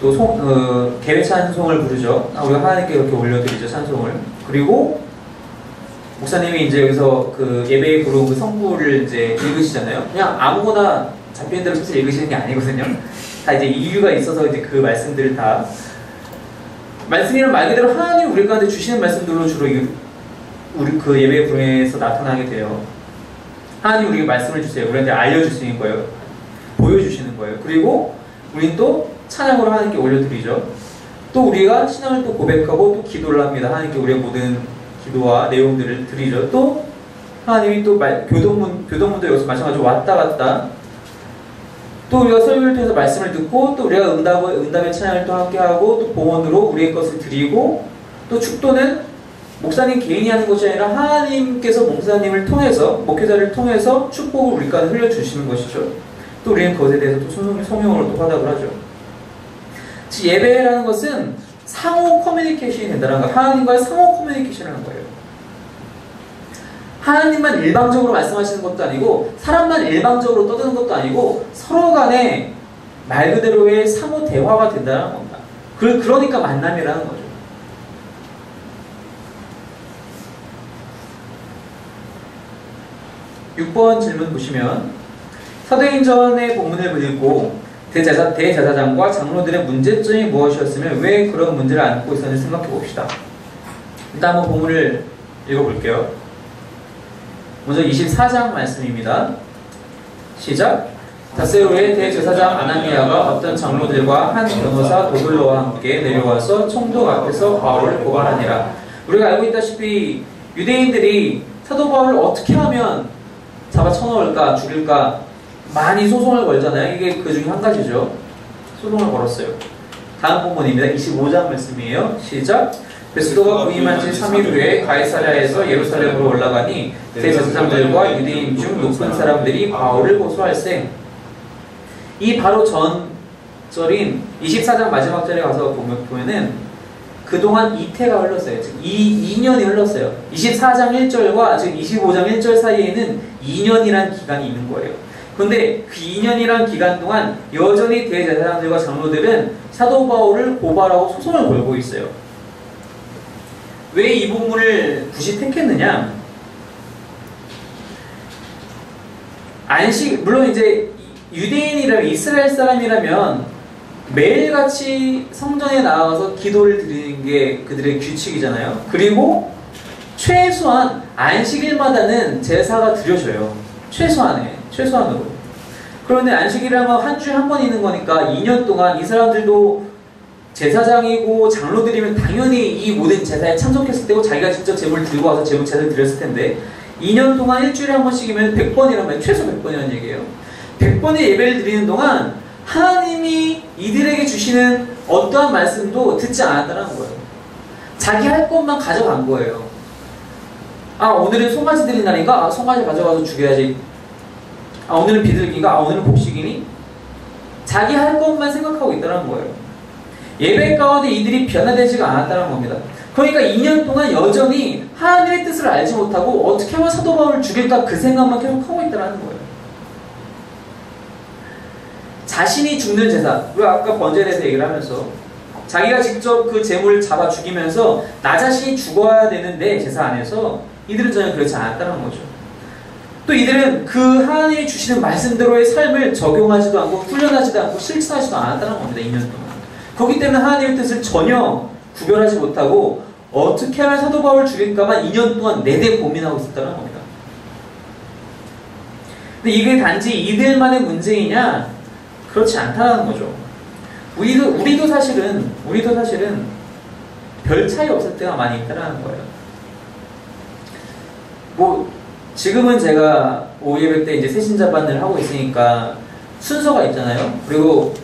또 개회 찬송을 부르죠. 우리가 하나님께 이렇게 올려드리죠. 찬송을. 그리고 목사님이 이제 여기서 그 예배에 부르는 그 성부를 이제 읽으시잖아요. 그냥 아무거나 잡히는 대로 슬슬 읽으시는 게 아니거든요. 다 이제 이유가 있어서 이제 그 말씀들을 다 말씀이란 말 그대로 하나님 우리 가운데 주시는 말씀들로 주로 우리 그 예배 부름에서 나타나게 돼요. 하나님 우리에게 말씀을 주세요. 우리한테 알려주시는 거예요. 보여주시는 거예요. 그리고 우린 또 찬양으로 하나님께 올려드리죠. 또 우리가 신앙을 또 고백하고 또 기도를 합니다. 하나님께 우리의 모든 기도와 내용들을 드리죠. 또 하나님이 또 교동문도 여기서 마찬가지로 왔다 갔다 또 우리가 설교를 통해서 말씀을 듣고 또 우리가 응답의 찬양을 또 함께하고 또 봉헌으로 우리의 것을 드리고 또 축도는 목사님 개인이 하는 것이 아니라 하나님께서 목사님을 통해서 목회자를 통해서 축복을 우리 가운데 흘려주시는 것이죠. 또 우리는 그것에 대해서 또 성령으로 또 화답을 하죠. 즉 예배라는 것은 상호 커뮤니케이션이 된다는 거. 하나님과의 상호 커뮤니케이션이라는 거예요. 하나님만 일방적으로 말씀하시는 것도 아니고 사람만 일방적으로 떠드는 것도 아니고 서로 간에 말 그대로의 상호 대화가 된다는 겁니다. 그러니까 만남이라는 거죠. 6번 질문 보시면 사도행전의 본문을 읽고 대제사장과 장로들의 문제점이 무엇이었으며 왜 그런 문제를 안고 있었는지 생각해 봅시다. 일단 한번 본문을 읽어볼게요. 먼저 24장 말씀입니다. 시작. 닷새 후에 대제사장 아나니아가 어떤 장로들과 한 변호사 도블로와 함께 내려와서 총독 앞에서 바울을 고발하니라. 우리가 알고 있다시피 유대인들이 사도 바울을 어떻게 하면 잡아 쳐넣을까 죽일까 많이 소송을 걸잖아요. 이게 그 중에 한 가지죠. 소송을 걸었어요. 다음 본문입니다. 25장 말씀이에요. 시작. 베스도가 부임한 지 3일 후에 가이사랴에서 예루살렘으로 올라가니 대제사장들과 유대인 중 높은 사람들이 바울을 고소할세. 이 바로 전절인 24장 마지막 절에 가서 보면은 그동안 이태가 흘렀어요. 즉 2년이 흘렀어요. 24장 1절과 지금 25장 1절 사이에는 2년이라는 기간이 있는 거예요. 그런데 그 2년이라는 기간 동안 여전히 대제사장들과 장로들은 사도 바울을 고발하고 소송을 걸고 있어요. 왜 이 본문을 굳이 택했느냐? 물론 이제 유대인이라면 이스라엘 사람이라면 매일같이 성전에 나와서 기도를 드리는 게 그들의 규칙이잖아요. 그리고 최소한 안식일마다는 제사가 드려져요. 최소한으로. 그런데 안식일이라면 한 주에 한 번 있는 거니까 2년 동안 이 사람들도 제사장이고 장로들이면 당연히 이 모든 제사에 참석했을 때고 자기가 직접 제물을 들고 와서 제사를 드렸을 텐데 2년 동안 일주일에 한 번씩이면 100번이란 말이에요. 최소 100번이라는 얘기예요. 100번의 예배를 드리는 동안 하나님이 이들에게 주시는 어떠한 말씀도 듣지 않았다는 거예요. 자기 할 것만 가져간 거예요. 아, 오늘은 송아지 드린 날인가? 아, 송아지 가져가서 죽여야지. 아, 오늘은 비둘기인가? 아, 오늘은 곡식이니? 자기 할 것만 생각하고 있다는 거예요. 예배 가운데 이들이 변화되지가 않았다는 겁니다. 그러니까 2년 동안 여전히 하나님의 뜻을 알지 못하고 어떻게 하면 사도 바울을 죽일까 그 생각만 계속 하고 있다는 거예요. 자신이 죽는 제사, 우리가 아까 번제에 대해서 얘기를 하면서 자기가 직접 그 제물을 잡아 죽이면서 나 자신이 죽어야 되는데 제사 안에서 이들은 전혀 그렇지 않았다는 거죠. 또 이들은 그 하나님이 주시는 말씀대로의 삶을 적용하지도 않고 훈련하지도 않고 실천하지도 않았다는 겁니다. 2년 동안. 그렇기 때문에 하나님의 뜻을 전혀 구별하지 못하고 어떻게 하면 사도 바울을 죽일까만 2년 동안 내내 고민하고 있었다는 겁니다. 근데 이게 단지 이들만의 문제이냐? 그렇지 않다는 거죠. 우리도 사실은 별 차이 없을 때가 많이 있다는 거예요. 뭐 지금은 제가 오예배 때 이제 새신자반을 하고 있으니까 순서가 있잖아요. 그리고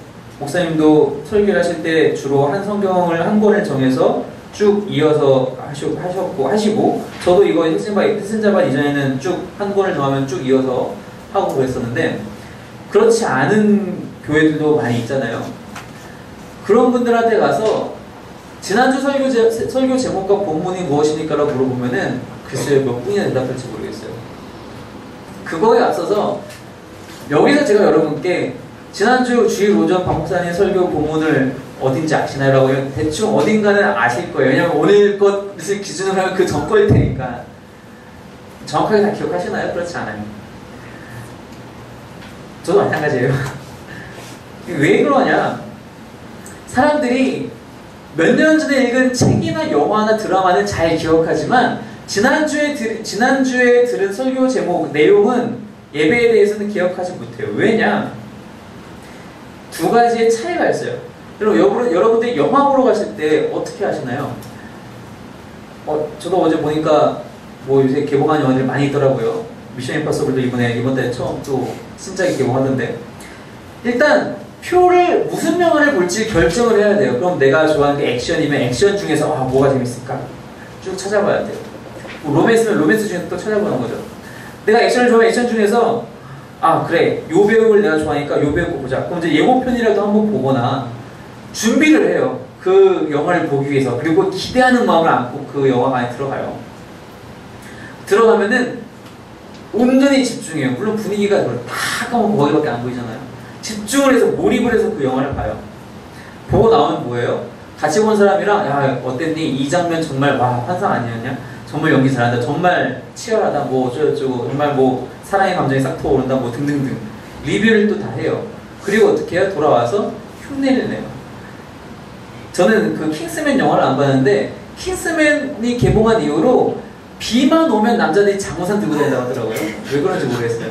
목사님도 설교를 하실 때 주로 한 성경을 한 권을 정해서 쭉 이어서 하시고 저도 이거 새신자반 이전에는 쭉 한 권을 정하면 쭉 이어서 하고 그랬었는데 그렇지 않은 교회들도 많이 있잖아요. 그런 분들한테 가서 지난주 설교 제목과 본문이 무엇입니까? 라고 물어보면은 글쎄요 몇 분이나 대답할지 모르겠어요. 그거에 앞서서 여기서 제가 여러분께 지난주 주일 오전 박 목사님 설교 본문을 어딘지 아시나요? 라고 대충 어딘가는 아실 거예요. 왜냐면 오늘 것을 기준으로 하면 그 전 거일 테니까. 정확하게 다 기억하시나요? 그렇지 않아요. 저도 마찬가지예요. 왜 그러냐? 사람들이 몇 년 전에 읽은 책이나 영화나 드라마는 잘 기억하지만 지난주에 들은 설교 제목, 내용은 예배에 대해서는 기억하지 못해요. 왜냐? 두 가지의 차이가 있어요. 여러분들이 영화 보러 가실 때 어떻게 하시나요? 저도 어제 보니까 뭐 요새 개봉한 영화들이 많이 있더라고요. 미션 임파서블도 이번 달에 처음 또 신작이 개봉하던데 일단 표를 무슨 영화를 볼지 결정을 해야 돼요. 그럼 내가 좋아하는 게 액션이면 액션 중에서 뭐가 재밌을까? 쭉 찾아봐야 돼요. 뭐 로맨스면 로맨스 중에서 또 찾아보는 거죠. 내가 액션을 좋아하면 액션 중에서 그래 요 배우를 내가 좋아하니까 요 배우 보자. 그럼 이제 예고편이라도 한번 보거나 준비를 해요. 그 영화를 보기 위해서. 그리고 기대하는 마음을 안고 그 영화 안에 들어가요. 들어가면은 온전히 집중해요. 물론 분위기가 다 까먹고 거기밖에 안 보이잖아요. 집중을 해서 몰입을 해서 그 영화를 봐요. 보고 나오면 뭐예요? 같이 본 사람이랑 야 어땠니? 이 장면 정말 환상 아니었냐? 정말 연기 잘한다. 정말 치열하다. 뭐 어쩌고저쩌고 정말 뭐 사랑의 감정이 싹 터오른다 뭐 등등등 리뷰를 또 다 해요. 그리고 어떻게 해요? 돌아와서 흉내를 내요. 저는 그 킹스맨 영화를 안 봤는데 킹스맨이 개봉한 이후로 비만 오면 남자들이 장우산 들고 다닌다고 하더라고요. 왜 그런지 모르겠어요.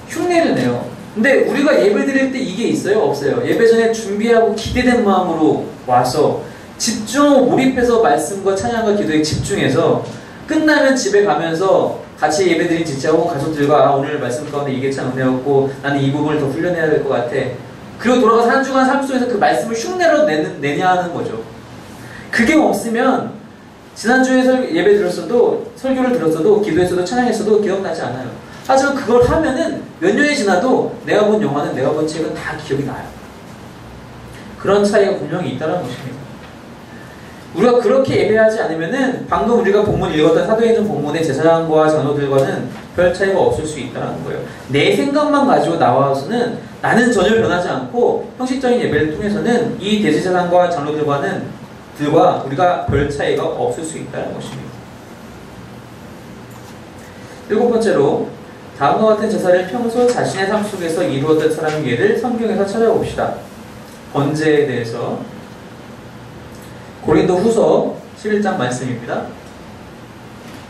흉내를 내요. 근데 우리가 예배 드릴 때 이게 있어요? 없어요? 예배 전에 준비하고 기대된 마음으로 와서 집중, 몰입해서 말씀과 찬양과 기도에 집중해서 끝나면 집에 가면서 같이 예배드린 지체하고 가족들과 오늘 말씀 가운데 이게 참 은혜였고 나는 이 부분을 더 훈련해야 될 것 같아. 그리고 돌아가서 한 주간 삶 속에서 그 말씀을 흉내로 내냐는 거죠. 그게 없으면 지난주에 예배 들었어도 설교를 들었어도 기도했어도 찬양했어도 기억나지 않아요. 하지만 그걸 하면은 몇 년이 지나도 내가 본 영화는 내가 본 책은 다 기억이 나요. 그런 차이가 분명히 있다는 것입니다. 우리가 그렇게 예배하지 않으면은 방금 우리가 본문 읽었던 사도행전 본문의 제사장과 장로들과는 별 차이가 없을 수 있다는 거예요. 내 생각만 가지고 나와서는 나는 전혀 변하지 않고 형식적인 예배를 통해서는 이 대제사장과 장로들과는 우리가 별 차이가 없을 수 있다는 것입니다. 7번째로 다음과 같은 제사를 평소 자신의 삶 속에서 이루었던 사람의 예를 성경에서 찾아봅시다. 번제에 대해서 고린도 후서 11장 말씀입니다.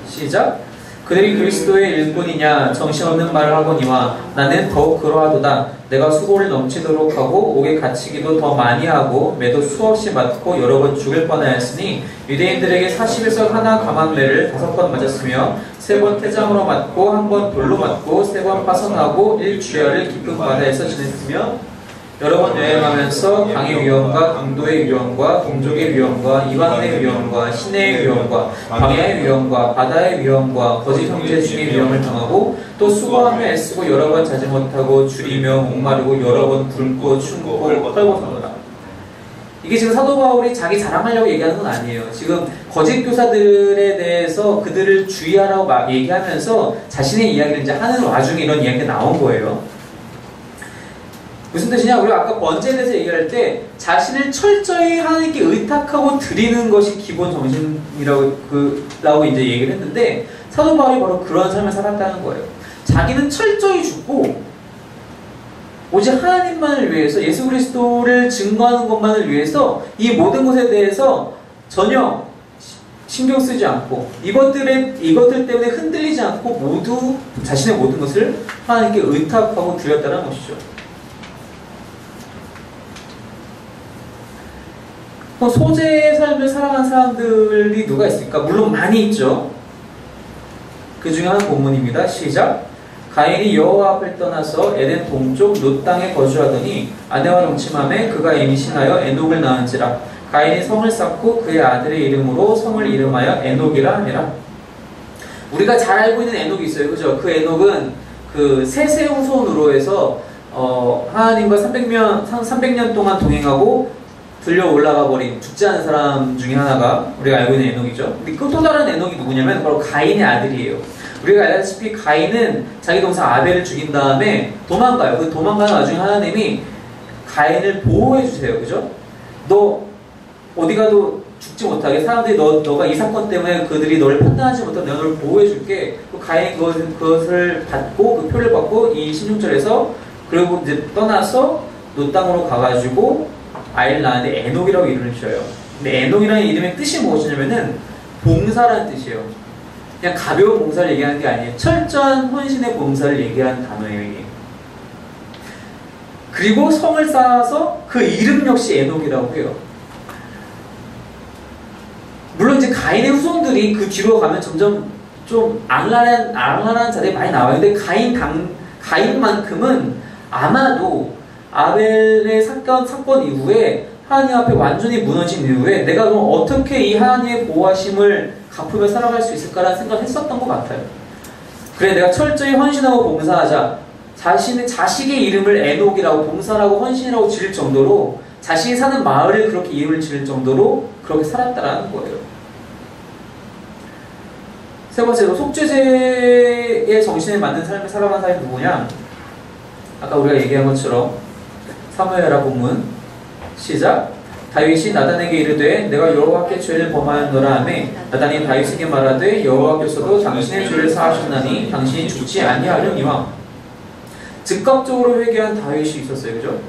시작. 그들이 그리스도의 일꾼이냐 정신없는 말을 하거니와 나는 더욱 그러하도다. 내가 수고를 넘치도록 하고 옥에 갇히기도 더 많이 하고 매도 수없이 맞고 여러 번 죽을 뻔하였으니 유대인들에게 40에서 하나 감한매를 5번 맞았으며 3번 태장으로 맞고 1번 돌로 맞고 3번 파선하고 1주야를 깊은 바다에서 지냈으며 여러 번 여행하면서 강의 위험과 강도의 위험과 동족의 위험과 이방인의 위험과 시내의 위험과 광야의 위험과 바다의 위험과 거짓 형제 중의 위험을 당하고 또 수고하며 애쓰고 여러 번 자지 못하고 줄이며 목마르고 여러 번 굶고 춤고 헐벗어노라. 이게 지금 사도 바울이 자기 자랑하려고 얘기하는 건 아니에요. 지금 거짓 교사들에 대해서 그들을 주의하라고 막 얘기하면서 자신의 이야기를 이제 하는 와중에 이런 이야기가 나온 거예요. 무슨 뜻이냐? 우리가 아까 번제에 대해서 얘기할 때 자신을 철저히 하나님께 의탁하고 드리는 것이 기본 정신이라고 이제 얘기를 했는데 사도 바울이 바로 그런 삶을 살았다는 거예요. 자기는 철저히 죽고 오직 하나님만을 위해서 예수 그리스도를 증거하는 것만을 위해서 이 모든 것에 대해서 전혀 신경 쓰지 않고 이것들 때문에 흔들리지 않고 모두 자신의 모든 것을 하나님께 의탁하고 드렸다는 것이죠. 소재의 삶을 살아간 사람들이 누가 있습니까? 물론 많이 있죠. 그 중에 한 본문입니다. 시작. 가인이 여호와 앞을 떠나서 에덴 동쪽 롯 땅에 거주하더니 아내와 동침함에 그가 임신하여 에녹을 낳은지라. 가인이 성을 쌓고 그의 아들의 이름으로 성을 이름하여 에녹이라 하니라. 우리가 잘 알고 있는 에녹이 있어요. 그죠? 그 에녹은 그 셋의 후손으로 해서 하나님과 300년 동안 동행하고 들려 올라가 버린 죽지 않은 사람 중에 하나가 우리가 알고 있는 에녹이죠. 근데 그 또 다른 에녹이 누구냐면 바로 가인의 아들이에요. 우리가 알다시피 가인은 자기 동생 아벨을 죽인 다음에 도망가요. 그 도망가는 와중에 하나님이 가인을 보호해 주세요. 그죠? 너 어디 가도 죽지 못하게 사람들이 너가 이 사건 때문에 그들이 너를 판단하지 못하게 내가 너를 보호해 줄게. 그 가인이 그것을 받고 그 표를 받고 이 16절에서 그리고 이제 떠나서 롯 땅으로 가가지고 아이를 낳았는데 에녹이라고 이름을 지어요. 근데 에녹이라는 이름의 뜻이 무엇이냐면은 봉사라는 뜻이에요. 그냥 가벼운 봉사를 얘기하는 게 아니에요. 철저한 헌신의 봉사를 얘기하는 단어예요. 이게. 그리고 성을 쌓아서 그 이름 역시 에녹이라고 해요. 물론 이제 가인의 후손들이 그 뒤로 가면 점점 좀 앙란한 자들이 많이 나와요. 근데 가인만큼은 아마도 아벨의 사건 이후에 하나님 앞에 완전히 무너진 이후에 내가 그럼 어떻게 이 하나님의 보호하심을 갚으며 살아갈 수 있을까라는 생각을 했었던 것 같아요. 그래 내가 철저히 헌신하고 봉사하자. 자식의 이름을 에녹이라고 봉사라고 헌신이라고 지을 정도로 자신이 사는 마을에 그렇게 이름을 지을 정도로 그렇게 살았다라는 거예요. 세 번째로 속죄제의 정신에 맞는 삶을 살아간 사람이 누구냐? 아까 우리가 얘기한 것처럼 사무엘하 본문 시작. 다윗이 나단에게 이르되 내가 여호와께 죄를 범하였노라 하매 나단이 다윗에게 말하되 여호와께서도 당신의 죄를 사하셨나니 당신이 죽지 아니하려니와. 즉각적으로 회개한 다윗이 있었어요. 그죠?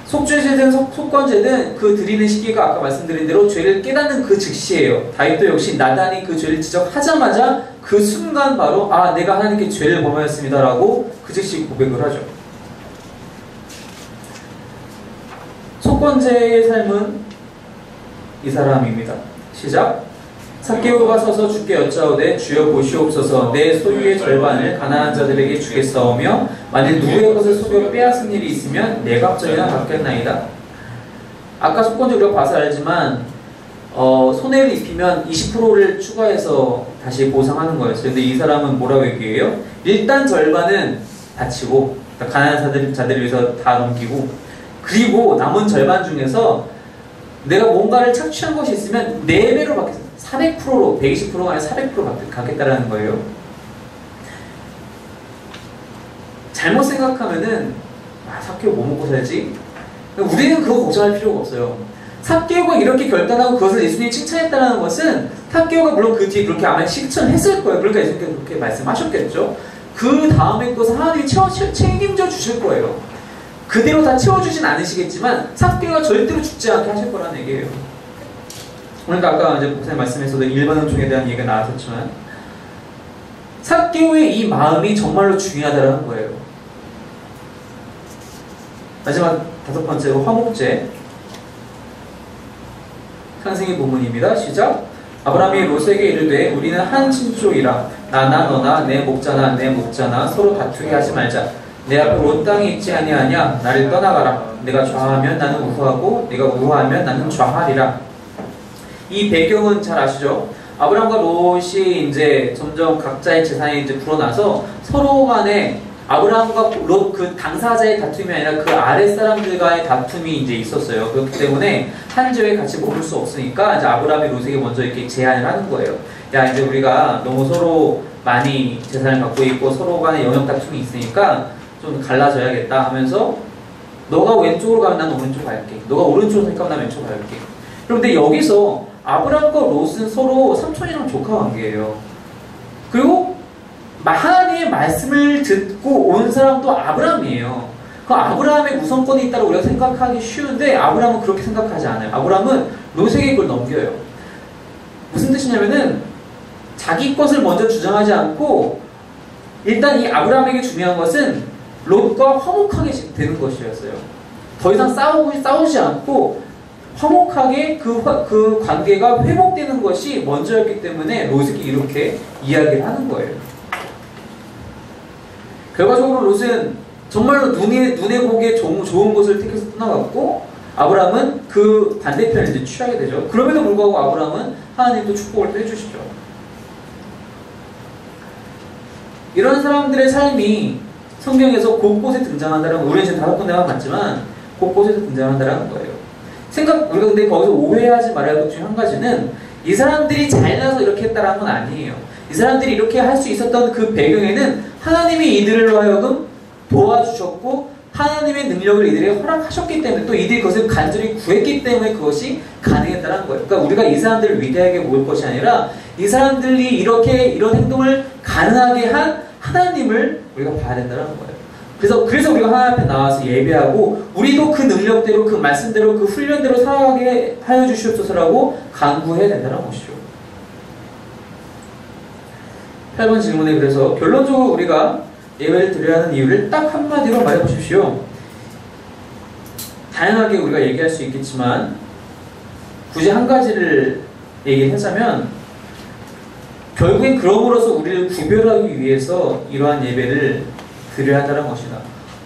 속죄제든 속건제든 그 드리는 시기가 아까 말씀드린 대로 죄를 깨닫는 그 즉시예요. 다윗도 역시 나단이 그 죄를 지적하자마자 그 순간 바로 내가 하나님께 죄를 범하였습니다 라고 그 즉시 고백을 하죠. 속건제의 삶은 이 사람입니다. 시작. 삭개오가 서서 주께 여짜오되 주여 보시옵소서 내 소유의 절반을 가난한 자들에게 주겠사오며 만일 누구의 것을 속여 빼앗은 일이 있으면 내 갑절이나 갚겠나이다. 아까 속건제 우리가 봐서 알지만 손해를 입히면 20%를 추가해서 다시 보상하는 거였어요. 근데 이 사람은 뭐라고 얘기해요? 일단 절반은 바치고 가난한 자들을 위해서 다 넘기고 그리고 남은 절반 중에서 내가 뭔가를 착취한 것이 있으면 4배로 받겠습니다. 400%로 120%가 아니라 400% 갖겠다라는 거예요. 잘못 생각하면은 삭개오 뭐 먹고 살지? 우리는 그거 걱정할 필요가 없어요. 삭개오가 이렇게 결단하고 그것을 예수님이 칭찬했다는 것은 삭개오가 물론 그 뒤에 그렇게 아마 실천했을 거예요. 그러니까 예수님께서 그렇게 말씀하셨겠죠. 그 다음에 것은 하나님이 책임져 주실 거예요. 그대로 다 채워주진 않으시겠지만 삭개오가 절대로 죽지 않게 하실 거라는 얘기예요. 오늘도 아까 이제 목사님 말씀에서도 일반 은총에 대한 얘기가 나왔었지만 삭개오의 이 마음이 정말로 중요하다는 거예요. 마지막 5번째로 화목제 상승의 부분입니다. 시작. 아브라함이 롯에게 이르되 우리는 한 친족이라 나나 너나 내 목자나 내 목자나 서로 다투게 하지 말자. 내 앞에 온 땅이 있지 아니하냐. 나를 떠나가라. 내가 좌하면 나는 우하고 내가 우하면 나는 좌하리라. 이 배경은 잘 아시죠? 아브라함과 롯이 이제 점점 각자의 재산이 이제 불어나서 서로 간에 아브라함과 롯 그 당사자의 다툼이 아니라 그 아랫 사람들과의 다툼이 이제 있었어요. 그렇기 때문에 한 지역에 같이 머물 수 없으니까 이제 아브라함이 롯에게 먼저 이렇게 제안을 하는 거예요. 야, 이제 우리가 너무 서로 많이 재산을 갖고 있고 서로 간에 영역 다툼이 있으니까 좀 갈라져야겠다 하면서 너가 왼쪽으로 가면 난 오른쪽 갈게. 너가 오른쪽으로 가면 난 왼쪽으로 갈게. 그런데 여기서 아브라함과 롯은 서로 삼촌이랑 조카 관계예요. 그리고 하나님의 말씀을 듣고 온 사람도 아브라함이에요. 그 아브라함의 우선권이 있다고 우리가 생각하기 쉬운데 아브라함은 그렇게 생각하지 않아요. 아브라함은 롯에게 그걸 넘겨요. 무슨 뜻이냐면은 자기 것을 먼저 주장하지 않고 일단 이 아브라함에게 중요한 것은 롯과 화목하게 되는 것이었어요. 더 이상 싸우지 않고 화목하게 그 관계가 회복되는 것이 먼저였기 때문에 롯에게 이렇게 이야기를 하는 거예요. 결과적으로 롯은 정말로 눈에 보기에 좋은 곳을 택해서 떠나갔고 아브라함은 그 반대편을 이제 취하게 되죠. 그럼에도 불구하고 아브라함은 하나님도 축복을 또 해주시죠. 이런 사람들의 삶이 성경에서 곳곳에 등장한다는 거, 우리는 지금 5군데만 봤지만 곳곳에서 등장한다는 거예요. 우리가 근데 거기서 오해하지 말아야 할 것 중에 한 가지는 이 사람들이 잘나서 이렇게 했다라는 건 아니에요. 이 사람들이 이렇게 할 수 있었던 그 배경에는 하나님이 이들을 하여금 도와주셨고 하나님의 능력을 이들에게 허락하셨기 때문에 또 이들이 그것을 간절히 구했기 때문에 그것이 가능했다는 거예요. 그러니까 우리가 이 사람들을 위대하게 볼 것이 아니라 이 사람들이 이런 행동을 가능하게 한 하나님을 우리가 봐야 된다는 거예요. 그래서 우리가 하나님 앞에 나와서 예배하고 우리도 그 능력대로 그 말씀대로 그 훈련대로 살아가게 하여 주시옵소서라고 간구해야 된다는 것이죠. 8번 질문에 그래서 결론적으로 우리가 예배를 드려야 하는 이유를 딱 한마디로 말해보십시오. 다양하게 우리가 얘기할 수 있겠지만 굳이 한 가지를 얘기하자면 결국엔 그럼으로써 우리를 구별하기 위해서 이러한 예배를 드려야 한다는 것이다.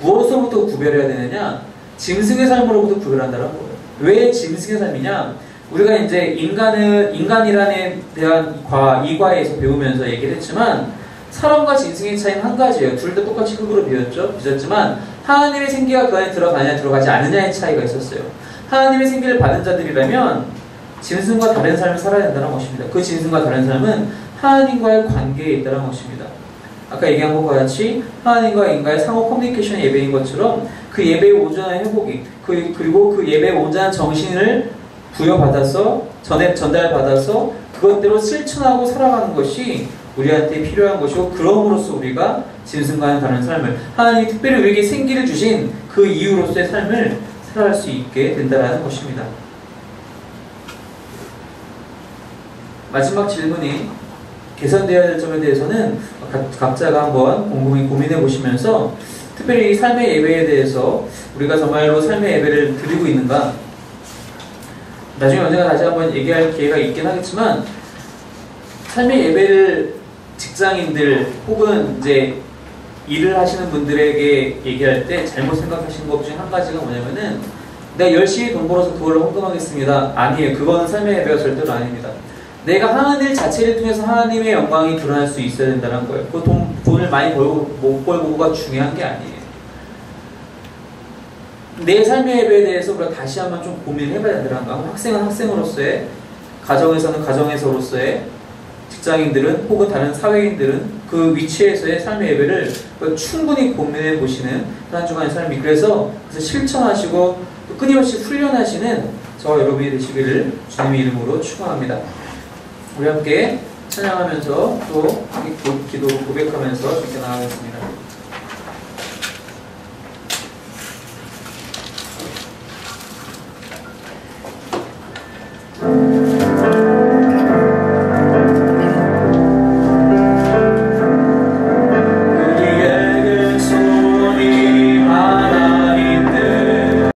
무엇으로부터 구별해야 되느냐? 짐승의 삶으로부터 구별한다는 거예요. 왜 짐승의 삶이냐? 우리가 이제 인간이란에 대한 이과에서 배우면서 얘기를 했지만 사람과 짐승의 차이는 한 가지예요. 둘 다 똑같이 흙으로 빚었지만 하나님의 생기가 그 안에 들어가느냐 들어가지 않느냐의 차이가 있었어요. 하나님의 생기를 받은 자들이라면 짐승과 다른 삶을 살아야 된다는 것입니다. 그 짐승과 다른 삶은 하나님과의 관계에 있다는 것입니다. 아까 얘기한 것과 같이 하나님과 인간의 상호 커뮤니케이션 예배인 것처럼 그 그 예배의 온전한 회복이 그리고 그 예배의 온전한 정신을 부여받아서 전달받아서 그것대로 실천하고 살아가는 것이 우리한테 필요한 것이고 그럼으로써 우리가 짐승과는 다른 삶을 하나님이 특별히 우리에게 생기를 주신 그 이유로서의 삶을 살아갈 수 있게 된다는 것입니다. 마지막 질문이 개선되어야 될 점에 대해서는 각자가 한번 곰곰이 고민해 보시면서 특별히 삶의 예배에 대해서 우리가 정말로 삶의 예배를 드리고 있는가, 나중에 언젠가 다시 한번 얘기할 기회가 있긴 하겠지만 삶의 예배를 직장인들 혹은 이제 일을 하시는 분들에게 얘기할 때 잘못 생각하시는 것 중에 한 가지가 뭐냐면은 내가 열심히 돈 벌어서 그걸로 헌금하겠습니다. 아니에요. 그거는 삶의 예배가 절대로 아닙니다. 내가 하는 일 자체를 통해서 하나님의 영광이 드러날 수 있어야 된다는 거예요. 그 돈을 많이 벌고 못 벌고가 중요한 게 아니에요. 내 삶의 예배에 대해서 우리가 다시 한번 좀 고민을 해봐야 된다는 거예요. 학생은 학생으로서의, 가정에서는 가정에서로서의, 직장인들은 혹은 다른 사회인들은 그 위치에서의 삶의 예배를 충분히 고민해 보시는 한 주간의 삶이, 그래서 실천하시고 또 끊임없이 훈련하시는 저와 여러분이 되시기를 주님의 이름으로 축원합니다. 우리 함께 찬양하면서 또 기도 고백하면서 이렇게 나가겠습니다.